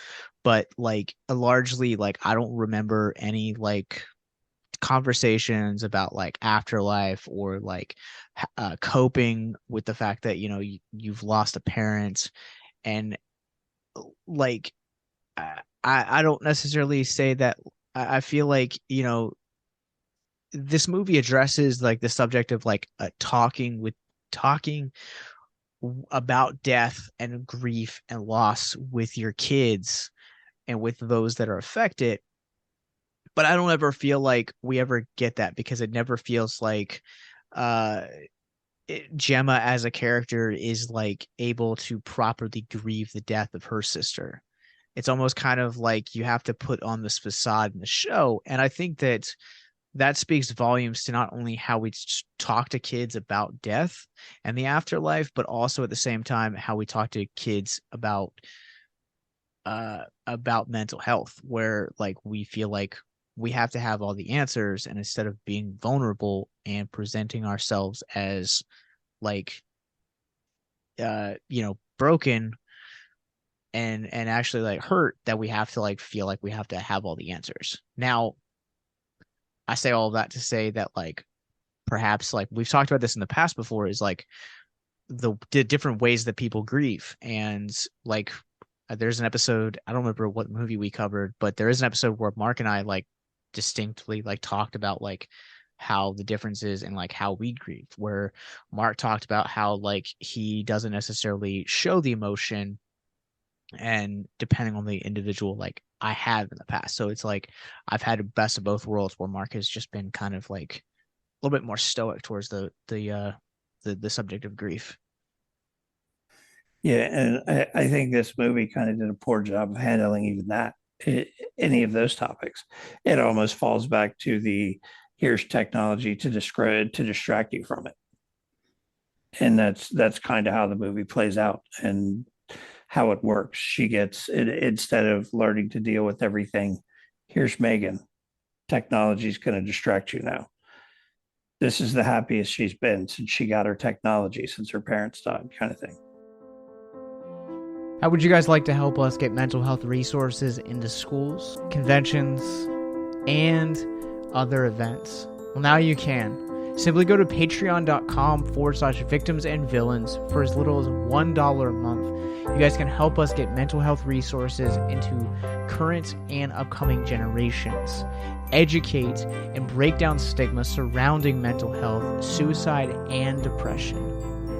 but like largely like I don't remember any like conversations about like afterlife or like coping with the fact that you've lost a parent. And like I don't necessarily say that. I feel like this movie addresses like the subject of like talking about death and grief and loss with your kids and with those that are affected. But I don't ever feel like we ever get that, because it never feels like uh Gemma as a character is like able to properly grieve the death of her sister. It's almost kind of like you have to put on this facade in the show. And I think that speaks volumes to not only how we talk to kids about death and the afterlife, but also at the same time how we talk to kids about mental health, where like we feel like we have to have all the answers, and instead of being vulnerable and presenting ourselves as like broken and actually like hurt, that we have to like feel like we have to have all the answers. Now, I say all of that to say that like perhaps like we've talked about this in the past before, is like the different ways that people grieve. And like there's an episode, I don't remember what movie we covered, but there is an episode where Mark and I like distinctly like talked about like how the differences in like how we grieve, where Mark talked about how like he doesn't necessarily show the emotion, and depending on the individual, like I have in the past. So it's like I've had a best of both worlds, where Mark has just been kind of like a little bit more stoic towards the subject of grief. Yeah, and I think this movie kind of did a poor job of handling even that, any of those topics. It almost falls back to the here's technology to distract you from it, and that's kind of how the movie plays out and how it works. She gets it instead of learning to deal with everything. Here's M3GAN. Technology's going to distract you now. This is the happiest she's been since she got her technology, since her parents died, kind of thing. How would you guys like to help us get mental health resources into schools, conventions, and other events? Well, now you can. Simply go to patreon.com/victims and villains for as little as $1 a month. You guys can help us get mental health resources into current and upcoming generations, educate and break down stigma surrounding mental health, suicide, and depression.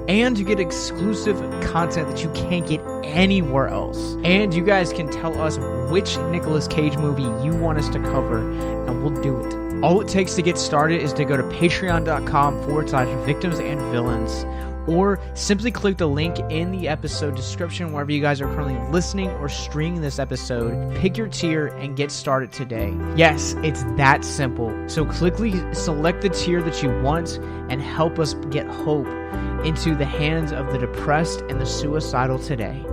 And you get exclusive content that you can't get anywhere else. And you guys can tell us which Nicolas Cage movie you want us to cover, and we'll do it. All it takes to get started is to go to patreon.com/victims and villains, or simply click the link in the episode description wherever you guys are currently listening or streaming this episode. Pick your tier and get started today. Yes, it's that simple. So quickly select the tier that you want and help us get hope into the hands of the depressed and the suicidal today.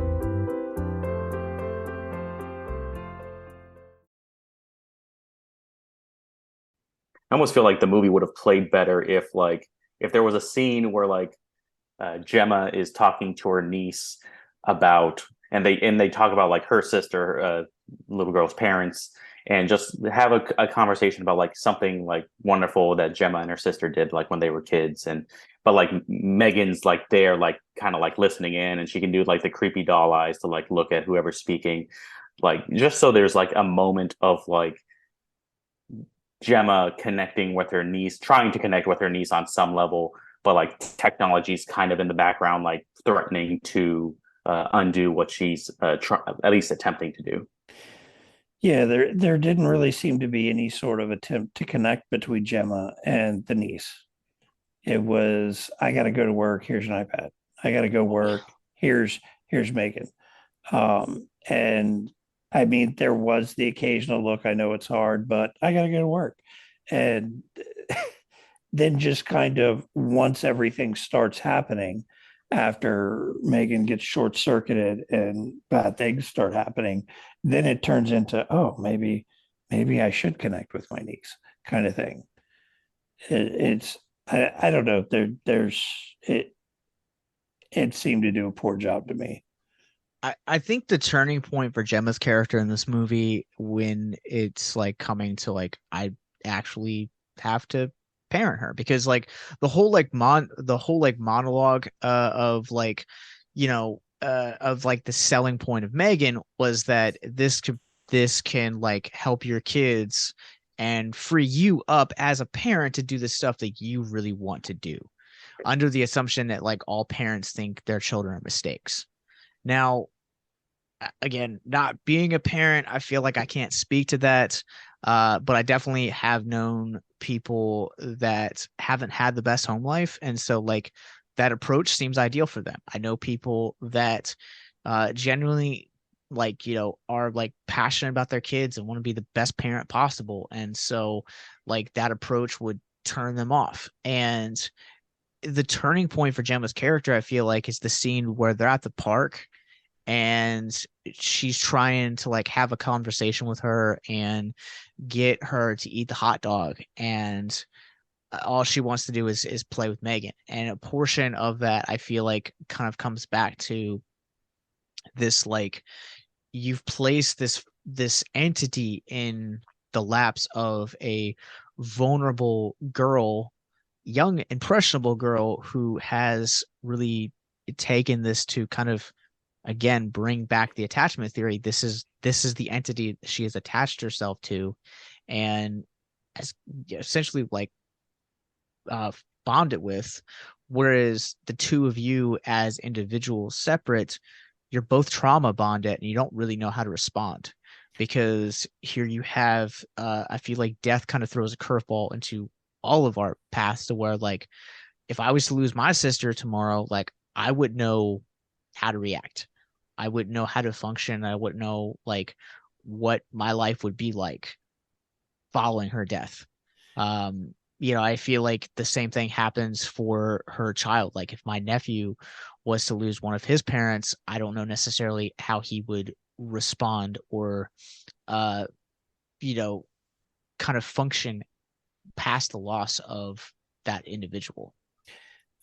I almost feel like the movie would have played better if there was a scene where Gemma is talking to her niece about, and they talk about like her sister, little girl's parents, and just have a conversation about like something like wonderful that Gemma and her sister did like when they were kids. But like M3GAN's like there, like kind of like listening in, and she can do like the creepy doll eyes to like look at whoever's speaking, like just so there's like a moment of like Gemma connecting with her niece, trying to connect with her niece on some level, but like technology's kind of in the background, like threatening to undo what she's at least attempting to do. Yeah, there didn't really seem to be any sort of attempt to connect between Gemma and the niece. It was, I got to go to work. Here's an iPad. I got to go work. Here's M3GAN. And I mean, there was the occasional look. I know it's hard, but I got to go to work. And then just kind of once everything starts happening, after M3GAN gets short circuited and bad things start happening, then it turns into, oh, maybe I should connect with my niece. kind of thing. It's I don't know. There's it seemed to do a poor job to me. I think the turning point for Gemma's character in this movie, when it's like coming to like I actually have to parent her, because like the whole like monologue of like, of like the selling point of M3GAN was that this can like help your kids and free you up as a parent to do the stuff that you really want to do, under the assumption that like all parents think their children are mistakes. Now, again, not being a parent, I feel like I can't speak to that. But I definitely have known people that haven't had the best home life. And so like that approach seems ideal for them. I know people that genuinely like, are like passionate about their kids and want to be the best parent possible. And so like that approach would turn them off. And the turning point for Gemma's character, I feel like, is the scene where they're at the park and she's trying to like have a conversation with her and get her to eat the hot dog, and all she wants to do is play with M3GAN. And a portion of that, I feel like, kind of comes back to this, like, you've placed this entity in the laps of a vulnerable girl, young impressionable girl, who has really taken this to kind of, again, bring back the attachment theory. This is the entity she has attached herself to, and has essentially like bonded with. Whereas the two of you as individuals, separate, you're both trauma bonded, and you don't really know how to respond, because here you have I feel like death kind of throws a curveball into all of our paths, to where like if I was to lose my sister tomorrow, like I would know how to react. I wouldn't know how to function. I wouldn't know like what my life would be like following her death. I feel like the same thing happens for her child. Like if my nephew was to lose one of his parents, I don't know necessarily how he would respond or, uh, kind of function past the loss of that individual.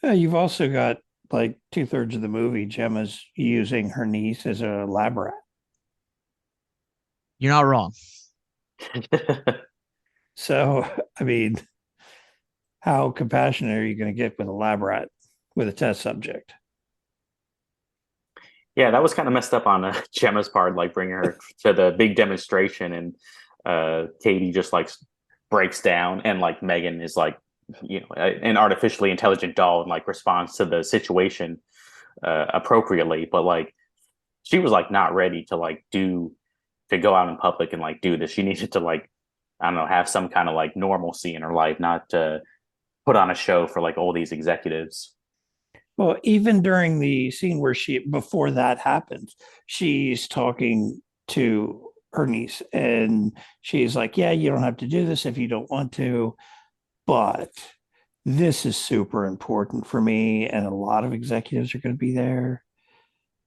You've also got like 2/3 of the movie, Gemma's using her niece as a lab rat. You're not wrong. So, I mean, how compassionate are you going to get with a lab rat with a test subject? Yeah, that was kind of messed up on Gemma's part, like bringing her to the big demonstration, and Katie just like breaks down, and like M3GAN is like, an artificially intelligent doll, and like responds to the situation appropriately. But like she was like not ready to go out in public and like do this. She needed to, like, I don't know, have some kind of like normalcy in her life, not to put on a show for like all these executives. Well, even during the scene where before that happens, she's talking to her niece and she's like, yeah, you don't have to do this if you don't want to, but this is super important for me. And a lot of executives are going to be there,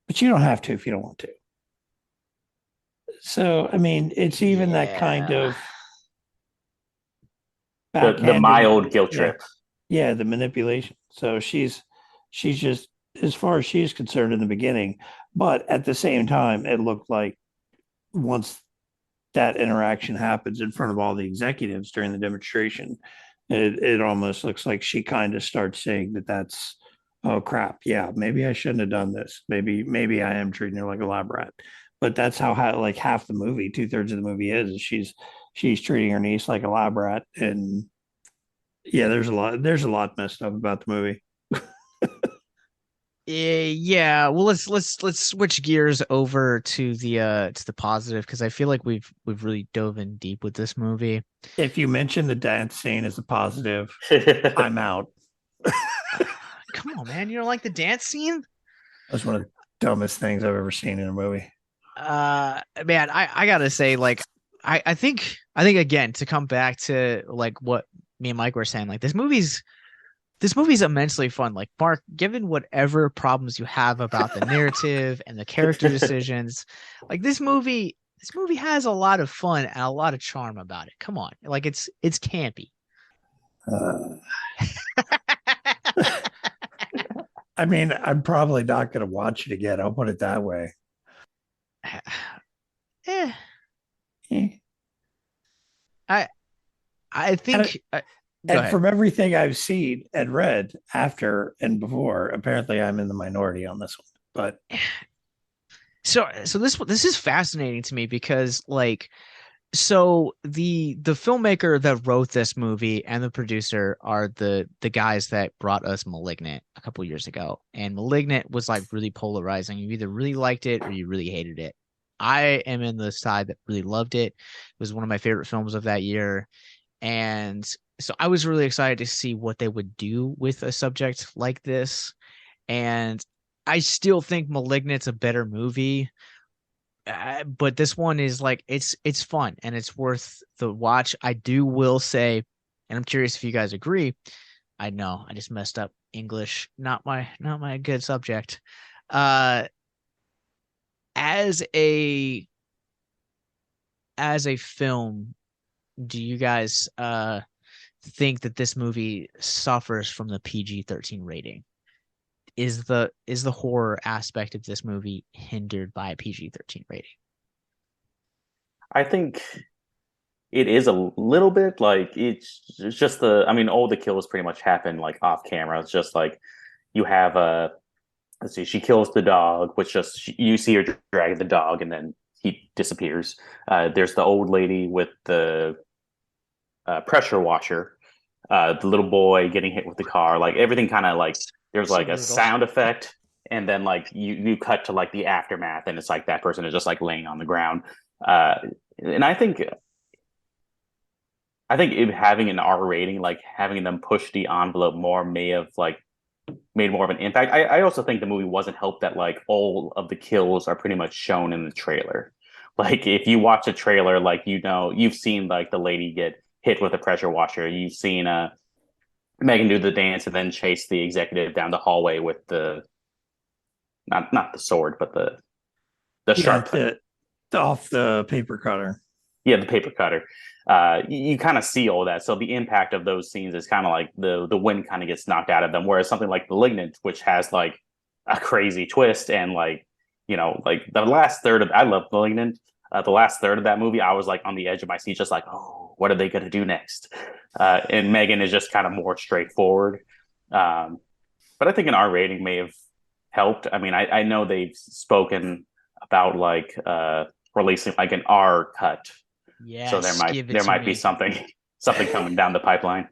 but you don't have to if you don't want to. So, I mean, it's even that kind of The mild guilt trip. Yeah, the manipulation. So she's just, as far as she's concerned, in the beginning, but at the same time, it looked like once that interaction happens in front of all the executives during the demonstration, it almost looks like she kind of starts saying that's, oh crap, yeah, maybe I shouldn't have done this. Maybe I am treating her like a lab rat. But that's how like half the movie, 2/3 of the movie is she's treating her niece like a lab rat. And yeah, there's a lot messed up about the movie. Yeah, well, let's switch gears over to the positive, because I feel like we've really dove in deep with this movie. If you mention the dance scene as a positive, I'm out. Come on, man, you don't like the dance scene? That's one of the dumbest things I've ever seen in a movie. Man, I gotta say, like, I think again, to come back to like what me and Mike were saying, like this movie's immensely fun. Like, Mark, given whatever problems you have about the narrative and the character decisions, like this movie this movie has a lot of fun and a lot of charm about it. Come on, like it's campy. Uh, I mean, I'm probably not going to watch it again. I'll put it that way. Eh, Eh. I I And, think. Go and ahead. from everything I've seen and read after and before, apparently I'm in the minority on this one. But So this is fascinating to me because like so the filmmaker that wrote this movie and the producer are the guys that brought us Malignant a couple years ago. And Malignant was like really polarizing. You either really liked it or you really hated it. I am in the side that really loved it. It was one of my favorite films of that year. And so I was really excited to see what they would do with a subject like this. And I still think Malignant's a better movie, but this one is like it's fun and it's worth the watch. I do will say, and I'm curious if you guys agree. I know I just messed up English, not my good subject. Uh, as a as a film, do you guys think that this movie suffers from the PG-13 rating? Is the horror aspect of this movie hindered by a PG-13 rating? I think it is a little bit like it's just the. I mean, all the kills pretty much happen like off camera. It's just like you have a. Let's see, she kills the dog, which just you see her drag the dog, and then he disappears. There's the old lady with the pressure washer, the little boy getting hit with the car, like everything kind of like there's So like a brutal. sound effect, and then like you cut to like the aftermath, and it's like that person is just like laying on the ground. Uh, and I think it, having an R rating, like having them push the envelope more, may have like made more of an impact. I also think the movie wasn't helped that like all of the kills are pretty much shown in the trailer. Like if you watch a trailer, like you've seen like the lady get hit with a pressure washer. You've seen Megan do the dance and then chase the executive down the hallway with the not the sword, but the yeah, sharp the off the paper cutter. yeah, the paper cutter. You kind of see all that. So the impact of those scenes is kind of like the wind kind of gets knocked out of them. Whereas something like *Malignant*, which has like a crazy twist and like like the last third of I love *Malignant*. The last third of that movie, I was like on the edge of my seat, just like, oh, what are they going to do next? And *M3GAN* is just kind of more straightforward. But I think an R rating may have helped. I mean, I know they've spoken about like releasing like an R cut, so there Yes, might give it there to might be me. something coming down the pipeline.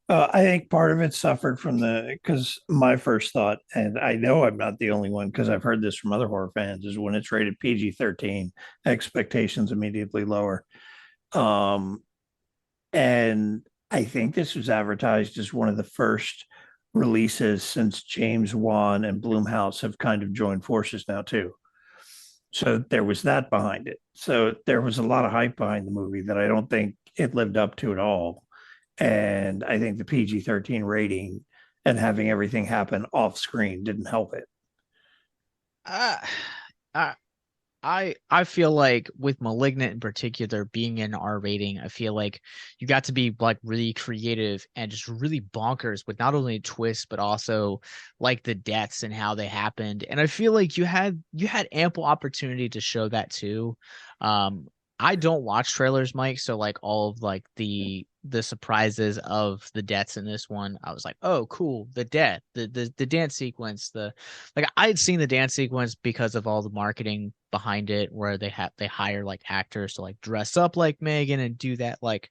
I think part of it suffered from because my first thought, and I know I'm not the only one because I've heard this from other horror fans, is when it's rated PG-13, expectations immediately lower. Um, and I think this was advertised as one of the first releases since james-wan and Blumhouse have kind of joined forces now too. So there was that behind it. So there was a lot of hype behind the movie that I don't think it lived up to at all. And I think the PG-13 rating and having everything happen off screen didn't help it. Uh, I I feel like with *Malignant* in particular being an R rating, I feel like you got to be like really creative and just really bonkers with not only twists but also like the deaths and how they happened. And I feel like you had ample opportunity to show that too. I don't watch trailers, Mike, so like all of like the surprises of the deaths in this one, I was like, oh, cool, the death, the dance sequence, the like I had seen the dance sequence because of all the marketing behind it, where they hire like actors to like dress up like M3GAN and do that like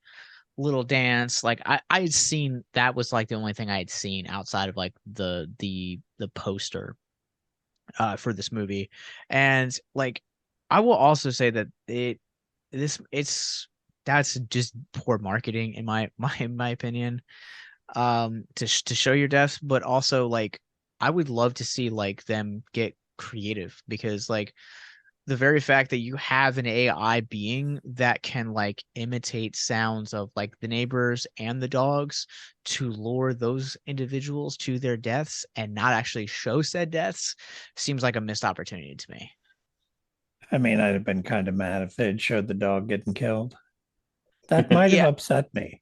little dance. Like I had seen that was like the only thing I had seen outside of like the poster for this movie. And like I will also say that it's that's just poor marketing in my opinion, to show your deaths, but also like I would love to see like them get creative, because like the very fact that you have an AI being that can like imitate sounds of like the neighbors and the dogs to lure those individuals to their deaths and not actually show said deaths seems like a missed opportunity to me. I mean, I'd have been kind of mad if they'd showed the dog getting killed. That might have Yeah, upset me.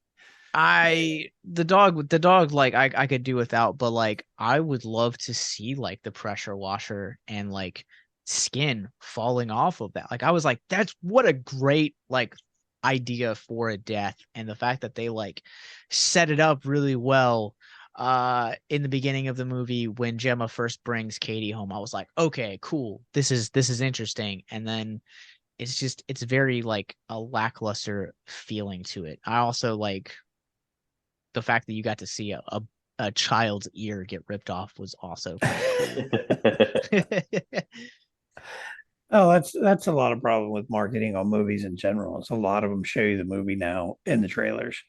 the dog like I could do without, but like I would love to see like the pressure washer and like skin falling off of that. Like I was like, that's what a great like idea for a death. And the fact that they like set it up really well in the beginning of the movie when Gemma first brings Katie home, I was like, okay, cool. This is interesting. And then it's very like a lackluster feeling to it. I also like the fact that you got to see a child's ear get ripped off was also pretty cool. Oh, that's a lot of problem with marketing on movies in general. It's a lot of them show you the movie now in the trailers,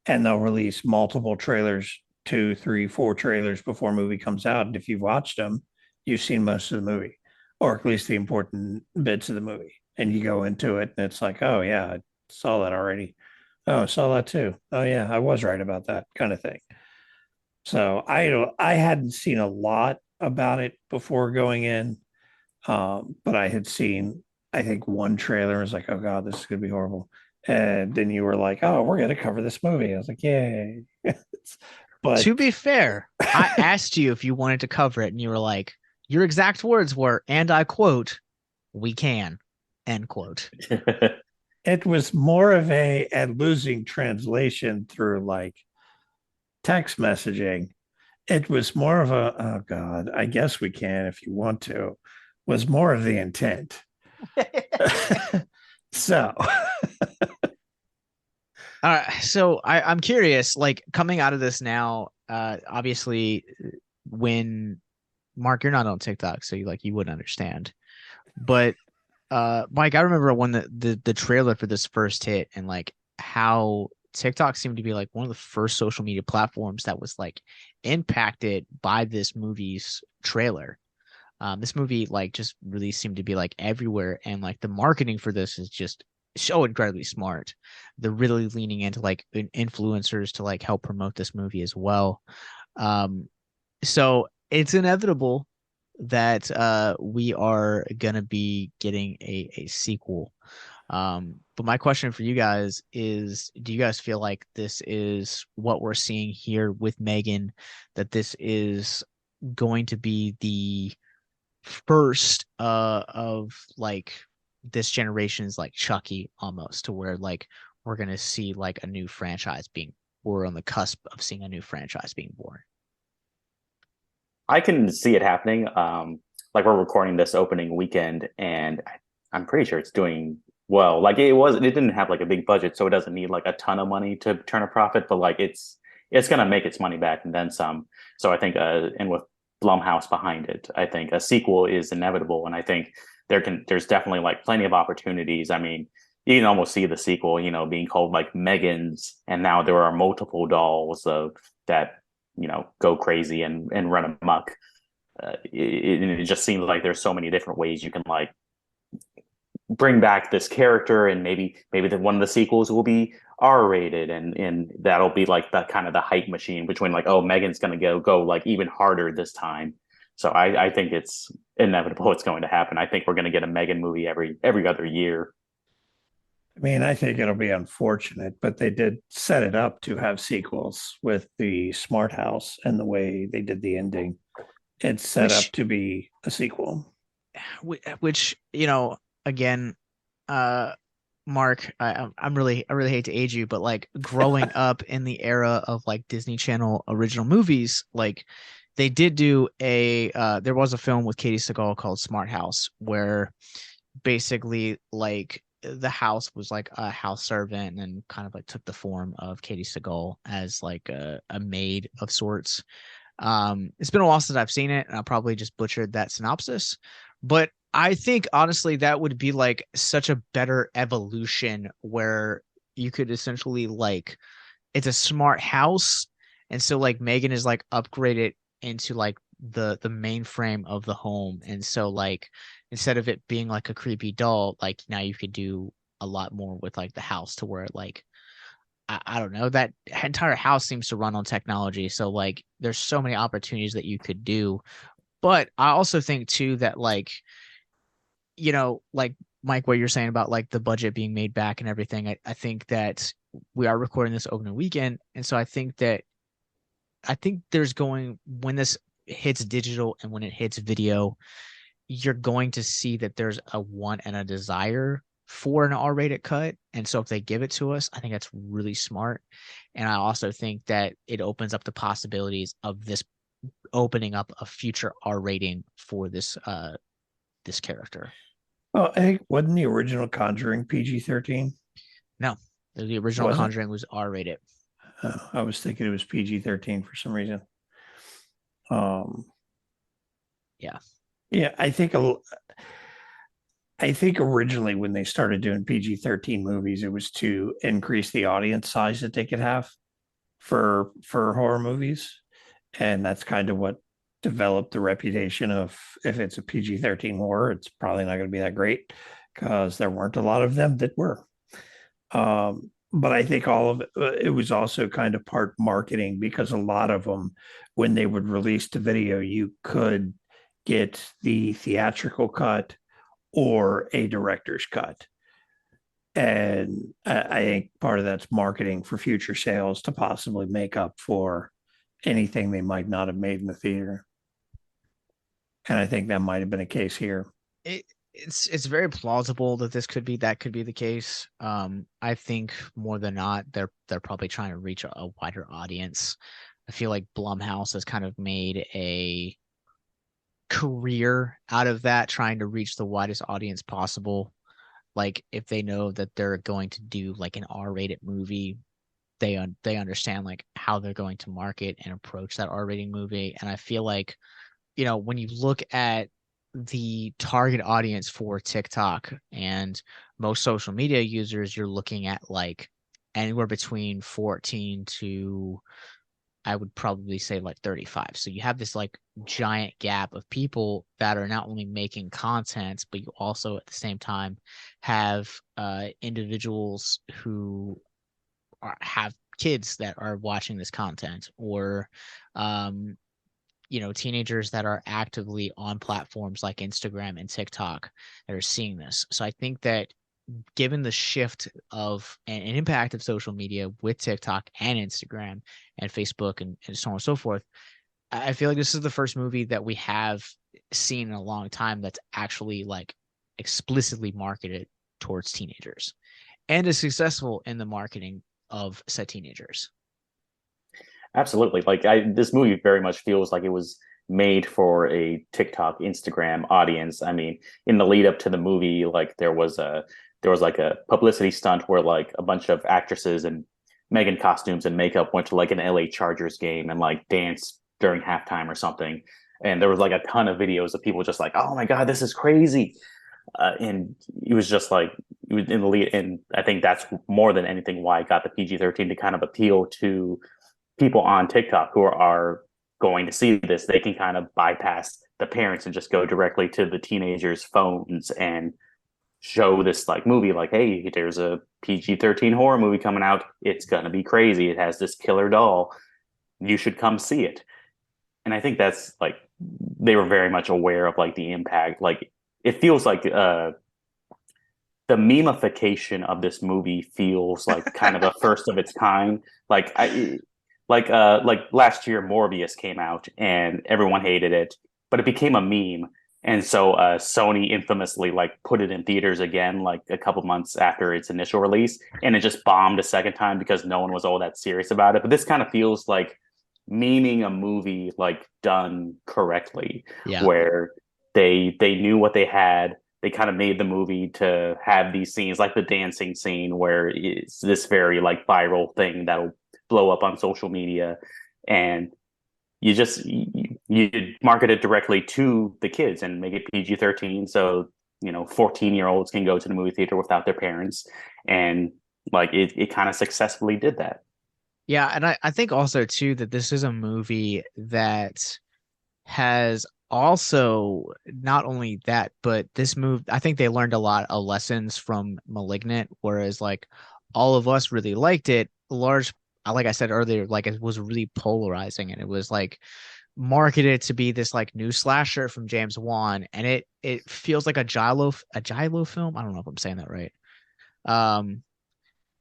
and they'll release multiple trailers, two, three, four trailers before a movie comes out. And if you've watched them, you've seen most of the movie, or at least the important bits of the movie. And you go into it, and it's like, oh yeah, I saw that already. Oh, I saw that too. Oh yeah, I was right about that kind of thing. So I hadn't seen a lot about it before going in, but I had seen, I think, one trailer. I was like, oh God, this is going to be horrible. And then you were like, oh, we're going to cover this movie. I was like, yay. To But be fair, I asked you if you wanted to cover it, and you were like, your exact words were, and I quote, "We can," end quote. it was more of a and losing translation through like text messaging. It was more of a, oh God, I guess we can if you want to, was more of the intent. So All right, so I'm curious, like coming out of this now, obviously when Mark, you're not on TikTok, so you wouldn't understand. But Mike, I remember when the trailer for this first hit and like how TikTok seemed to be like one of the first social media platforms that was like impacted by this movie's trailer. This movie like just really seemed to be like everywhere, and like the marketing for this is just so incredibly smart. They're really leaning into like influencers to like help promote this movie as well. So it's inevitable that we are gonna be getting a sequel. But my question for you guys is, do you guys feel like this is what we're seeing here with M3GAN, that this is going to be the first of like this generation's like Chucky almost, to where like we're gonna see like a new franchise being, we're on the cusp of seeing a new franchise being born? I can see it happening. Like we're recording this opening weekend, and I'm pretty sure it's doing well. Like it didn't have like a big budget, so it doesn't need like a ton of money to turn a profit. But like it's gonna make its money back and then some. So I think, and with Blumhouse behind it, I think a sequel is inevitable, and I think there's definitely like plenty of opportunities. I mean, you can almost see the sequel, being called like M3GAN's, and now there are multiple dolls of that go crazy and run amok. It just seems like there's so many different ways you can like bring back this character, and maybe one of the sequels will be R-rated, and that'll be like the kind of the hype machine between like, oh, M3GAN's gonna go like even harder this time. So I think it's inevitable it's going to happen. I think we're going to get a M3GAN movie every other year. I mean, I think it'll be unfortunate, but they did set it up to have sequels with the Smart House and the way they did the ending. It's set up to be a sequel. Which again, Mark, I really hate to age you, but like growing up in the era of like Disney Channel original movies, like they did do there was a film with Katie Sagal called Smart House, where basically like the house was like a house servant and kind of like took the form of Katie Sagal as like a maid of sorts. It's been a while since I've seen it, and I probably just butchered that synopsis, but I think honestly that would be like such a better evolution, where you could essentially like, it's a smart house, and so like M3GAN is like upgraded into like the mainframe of the home, and so like instead of it being like a creepy doll, like now you could do a lot more with like the house, to where like I don't know, that entire house seems to run on technology, so like there's so many opportunities that you could do. But I also think too that like like Mike, what you're saying about like the budget being made back and everything, I think that we are recording this opening weekend. And so I think there's going, when this hits digital and when it hits video, you're going to see that there's a want and a desire for an R-rated cut. And so if they give it to us, I think that's really smart. And I also think that it opens up the possibilities of this opening up a future R rating for this this character. Well, I think wasn't the original Conjuring PG-13? No, the original Was it? Conjuring was R-rated. I was thinking it was PG-13 for some reason. Yeah. Yeah, I think originally when they started doing PG-13 movies, it was to increase the audience size that they could have for horror movies, and that's kind of what developed the reputation of, if it's a PG-13 horror, it's probably not going to be that great because there weren't a lot of them that were. But I think all of it was also kind of part marketing, because a lot of them, when they would release the video, you could get the theatrical cut or a director's cut. And I think part of that's marketing for future sales to possibly make up for anything they might not have made in the theater. And I think that might have been a case here. It's very plausible that that could be the case. I think more than not, they're probably trying to reach a wider audience. I feel like Blumhouse has kind of made a career out of that, trying to reach the widest audience possible. Like if they know that they're going to do like an R-rated movie, they understand like how they're going to market and approach that R-rated movie. And I feel like, when you look at the target audience for TikTok and most social media users, you're looking at like anywhere between 14 to, I would probably say, like 35. So you have this like giant gap of people that are not only making content, but you also at the same time have individuals who have kids that are watching this content, or teenagers that are actively on platforms like Instagram and TikTok that are seeing this. So I think that given the shift of an impact of social media with TikTok and Instagram and Facebook and so on and so forth, I feel like this is the first movie that we have seen in a long time that's actually like explicitly marketed towards teenagers and is successful in the marketing of said teenagers. Absolutely. Like this movie very much feels like it was made for a TikTok, Instagram audience. I mean, in the lead up to the movie, like there was like a publicity stunt where like a bunch of actresses in M3GAN costumes and makeup went to like an LA Chargers game and like danced during halftime or something. And there was like a ton of videos of people just like, oh my God, this is crazy. And it was just like, it was in the lead. And I think that's more than anything why it got the PG-13 to kind of appeal to people on TikTok who are going to see this. They can kind of bypass the parents and just go directly to the teenagers' phones and show this like movie like, hey, there's a PG-13 horror movie coming out. It's going to be crazy. It has this killer doll. You should come see it. And I think that's like, they were very much aware of like the impact. Like it feels like the memification of this movie feels like kind of a first of its kind. Like last year Morbius came out and everyone hated it, but it became a meme. And so Sony infamously like put it in theaters again like a couple months after its initial release, and it just bombed a second time because no one was all that serious about it. But this kind of feels like memeing a movie like done correctly, where they knew what they had. They kind of made the movie to have these scenes like the dancing scene where it's this very like viral thing that'll blow up on social media, and you market it directly to the kids and make it PG-13, so 14-year-olds can go to the movie theater without their parents, and like it kind of successfully did that. Yeah, and I think also too that this is a movie that has also not only that, but I think they learned a lot of lessons from *Malignant*, whereas like all of us really liked it. Like I said earlier, like it was really polarizing, and it was like market it to be this like new slasher from James Wan, and it feels like a giallo film. I don't know if I'm saying that right. Um,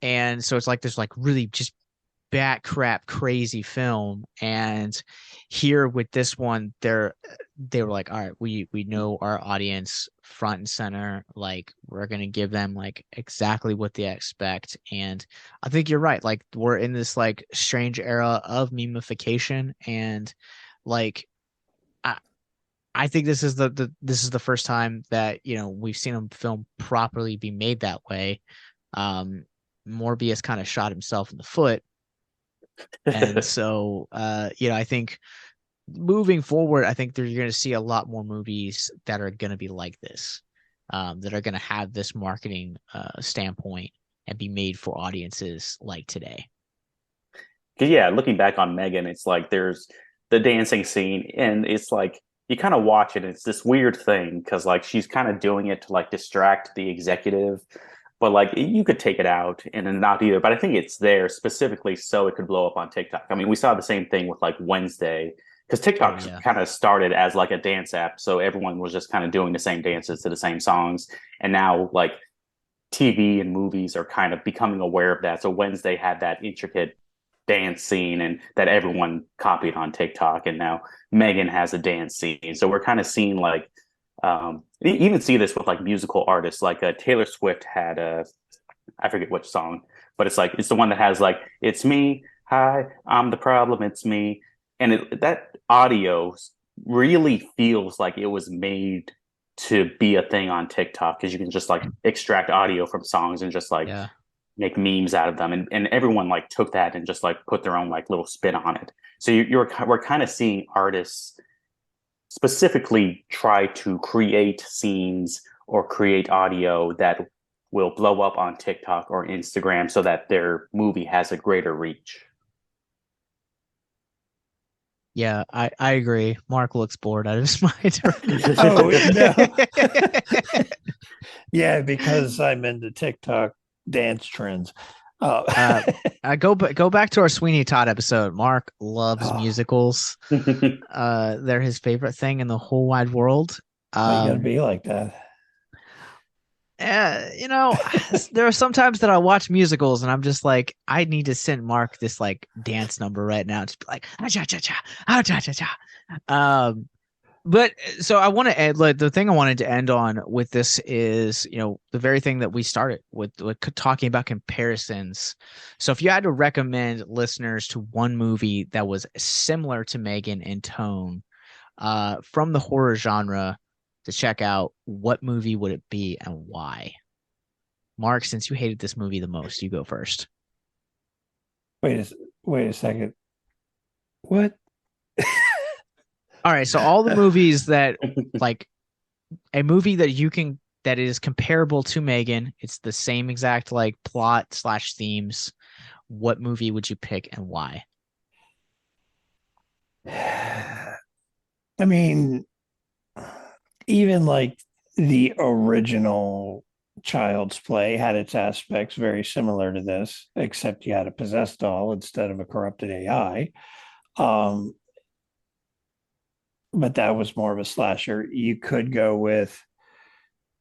and so it's like this like really just bat crap crazy film. And here with this one, they were like, all right, we know our audience front and center, like we're gonna give them like exactly what they expect. And I think you're right, like we're in this like strange era of memification, and like i I think this is this is the first time that we've seen a film properly be made that way. um Morbius kind of shot himself in the foot. And so, I think moving forward, I think you're going to see a lot more movies that are going to be like this, that are going to have this marketing standpoint and be made for audiences like today. Yeah, looking back on M3GAN, it's like there's the dancing scene, and it's like you kind of watch it, and it's this weird thing because like she's kind of doing it to like distract the executive, but like you could take it out and then not either. But I think it's there specifically so it could blow up on TikTok. I mean, we saw the same thing with like Wednesday because TikTok kind of started as like a dance app, so everyone was just kind of doing the same dances to the same songs, and now like TV and movies are kind of becoming aware of that. So Wednesday had that intricate dance scene and that everyone copied on TikTok, and now M3GAN has a dance scene. So we're kind of seeing like even see this with like musical artists. Like Taylor Swift had a I forget which song, but it's like it's the one that has like it's me, hi, I'm the problem, it's me, and that audio really feels like it was made to be a thing on TikTok because you can just like extract audio from songs and just like make memes out of them, and everyone like took that and just like put their own like little spin on it. So we're kind of seeing artists specifically try to create scenes or create audio that will blow up on TikTok or Instagram so that their movie has a greater reach. Yeah, I agree. Mark looks bored out of his mind. Oh, no. Yeah, because I'm into TikTok dance trends. Go back to our Sweeney Todd episode. Mark loves musicals. They're his favorite thing in the whole wide world. You gotta be like that. There are some times that I watch musicals and I'm just like, I need to send Mark this like dance number right now. Just be like, ah, cha cha cha, ah, cha cha cha. But so I want to end, like the thing I wanted to end on with this is, the very thing that we started with talking about comparisons. So if you had to recommend listeners to one movie that was similar to M3GAN in tone, from the horror genre to check out, what movie would it be and why? Mark, since you hated this movie the most, you go first. Wait a second. What? All right, so all the movies that like a movie that is comparable to M3GAN, it's the same exact like plot / themes. What movie would you pick and why? I mean, even like the original Child's Play had its aspects very similar to this, except you had a possessed doll instead of a corrupted AI. But that was more of a slasher. You could go with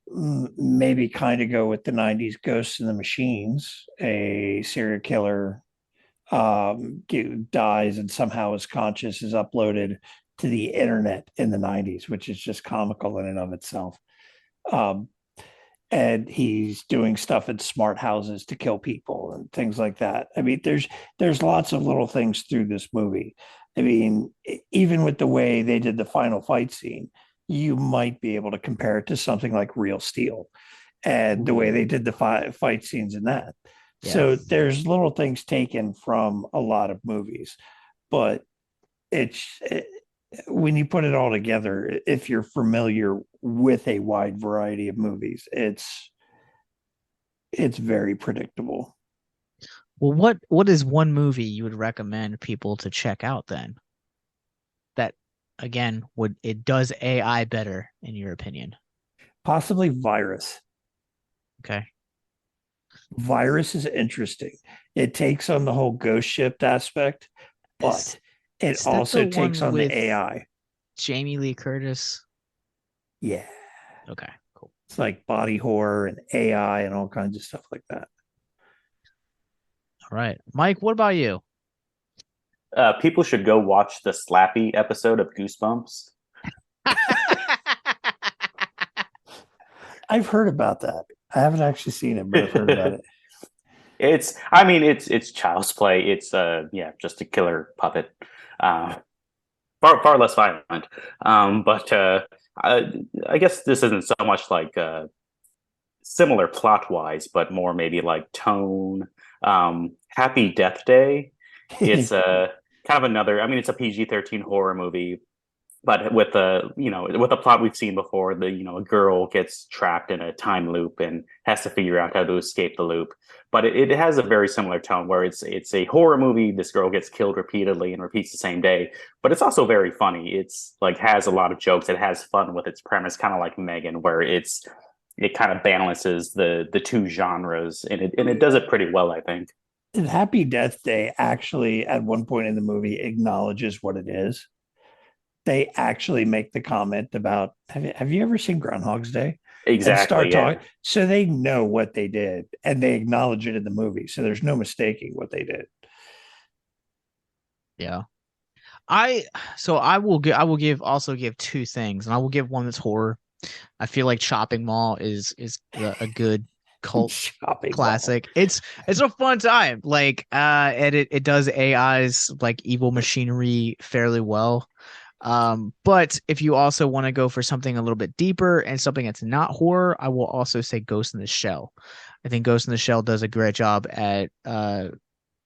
maybe kind of go with the 90s Ghosts in the Machines, a serial killer dies and somehow his conscious is uploaded to the internet in the 90s, which is just comical in and of itself. And he's doing stuff in smart houses to kill people and things like that. I mean, there's lots of little things through this movie. I mean, even with the way they did the final fight scene, you might be able to compare it to something like Real Steel and the way they did the fight scenes in that. Yeah. So there's little things taken from a lot of movies, but when you put it all together, if you're familiar with a wide variety of movies, it's very predictable. Well, what is one movie you would recommend people to check out then? That again it does AI better in your opinion? Possibly Virus. Okay. Virus is interesting. It takes on the whole ghost ship aspect, but It Is that also the takes one on with the AI. Jamie Lee Curtis? Yeah. Okay, cool. It's like body horror and AI and all kinds of stuff like that. All right. Mike, what about you? People should go watch the Slappy episode of Goosebumps. I've heard about that. I haven't actually seen it, but I've heard about it. I mean, it's child's play. It's yeah, just a killer puppet. Far less violent. But I guess this isn't so much like similar plot wise, but more maybe like tone. Happy Death Day. It's a kind of another. I mean, it's a PG-13 horror movie, but with with a plot we've seen before. A girl gets trapped in a time loop and has to figure out how to escape the loop. But it has a very similar tone where it's a horror movie. This girl gets killed repeatedly and repeats the same day, but it's also very funny. It's like has a lot of jokes. It has fun with its premise, kind of like M3GAN, where it kind of balances the two genres, and it does it pretty well, I think. And Happy Death Day actually, at one point in the movie, acknowledges what it is. They actually make the comment about have you ever seen Groundhog's Day? And start Exactly, yeah. talking. So they know what they did and they acknowledge it in the movie. So there's no mistaking what they did. Yeah. I will give two things, and I will give one that's horror. I feel like Chopping Mall is a good cult Shopping classic. It's a fun time. Like and it does AI's like evil machinery fairly well. But if you also want to go for something a little bit deeper and something that's not horror, I will also say Ghost in the Shell. I think Ghost in the Shell does a great job at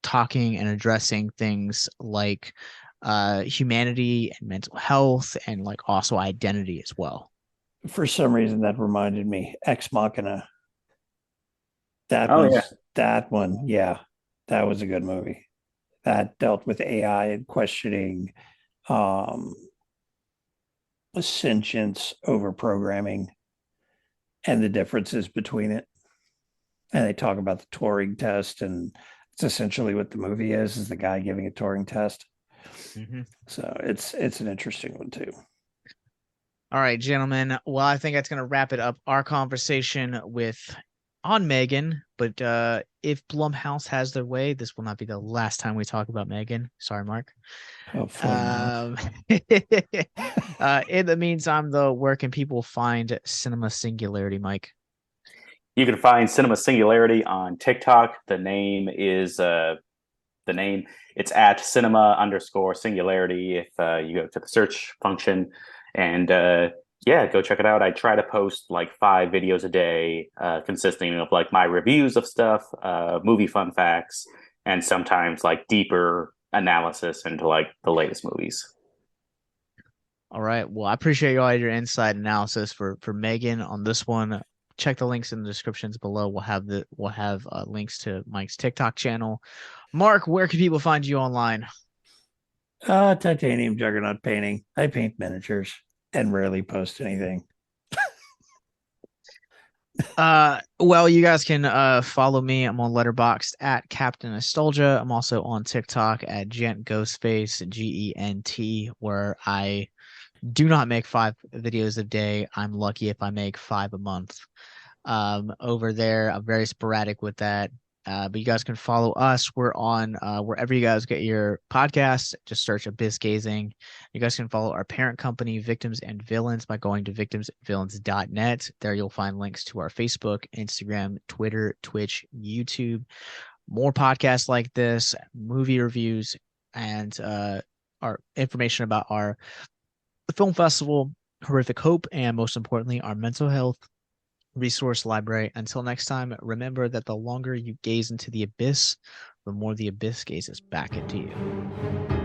talking and addressing things like humanity and mental health and like also identity as well. For some reason, that reminded me Ex Machina. Oh yeah. That one. Yeah, that was a good movie. That dealt with AI and questioning um, sentience over programming and the differences between it. And they talk about the Turing test, and it's essentially what the movie is the guy giving a Turing test. Mm-hmm. So it's an interesting one too. All right, gentlemen. Well, I think that's going to wrap it up our conversation on M3GAN. But if Blumhouse has their way, this will not be the last time we talk about M3GAN. Sorry, Mark. Hopefully not. In the meantime, though, where can people find Cinema-Singularity, Mike? You can find cinema-singularity on TikTok. The name is it's at cinema_singularity if you go to the search function. And yeah, go check it out. I try to post like 5 videos a day, consisting of like my reviews of stuff, movie fun facts, and sometimes like deeper analysis into like the latest movies. All right. Well, I appreciate all your insight analysis for M3GAN on this one. Check the links in the descriptions below. We'll have links to Mike's TikTok channel. Mark, where can people find you online? Titanium Juggernaut painting. I paint miniatures and rarely post anything. Well, you guys can follow me. I'm on Letterboxd at Captain Nostalgia. I'm also on TikTok at Gent Ghostface, GENT, where I do not make 5 videos a day. I'm lucky if I make 5 a month. Over there, I'm very sporadic with that. But you guys can follow us. We're on wherever you guys get your podcasts. Just search Abyss Gazing. You guys can follow our parent company, Victims and Villains, by going to victimsandvillains.net. There you'll find links to our Facebook, Instagram, Twitter, Twitch, YouTube, more podcasts like this, movie reviews, and our information about our film festival, Horrific Hope, and most importantly, our mental health resource library. Until next time, remember that the longer you gaze into the abyss, the more the abyss gazes back into you.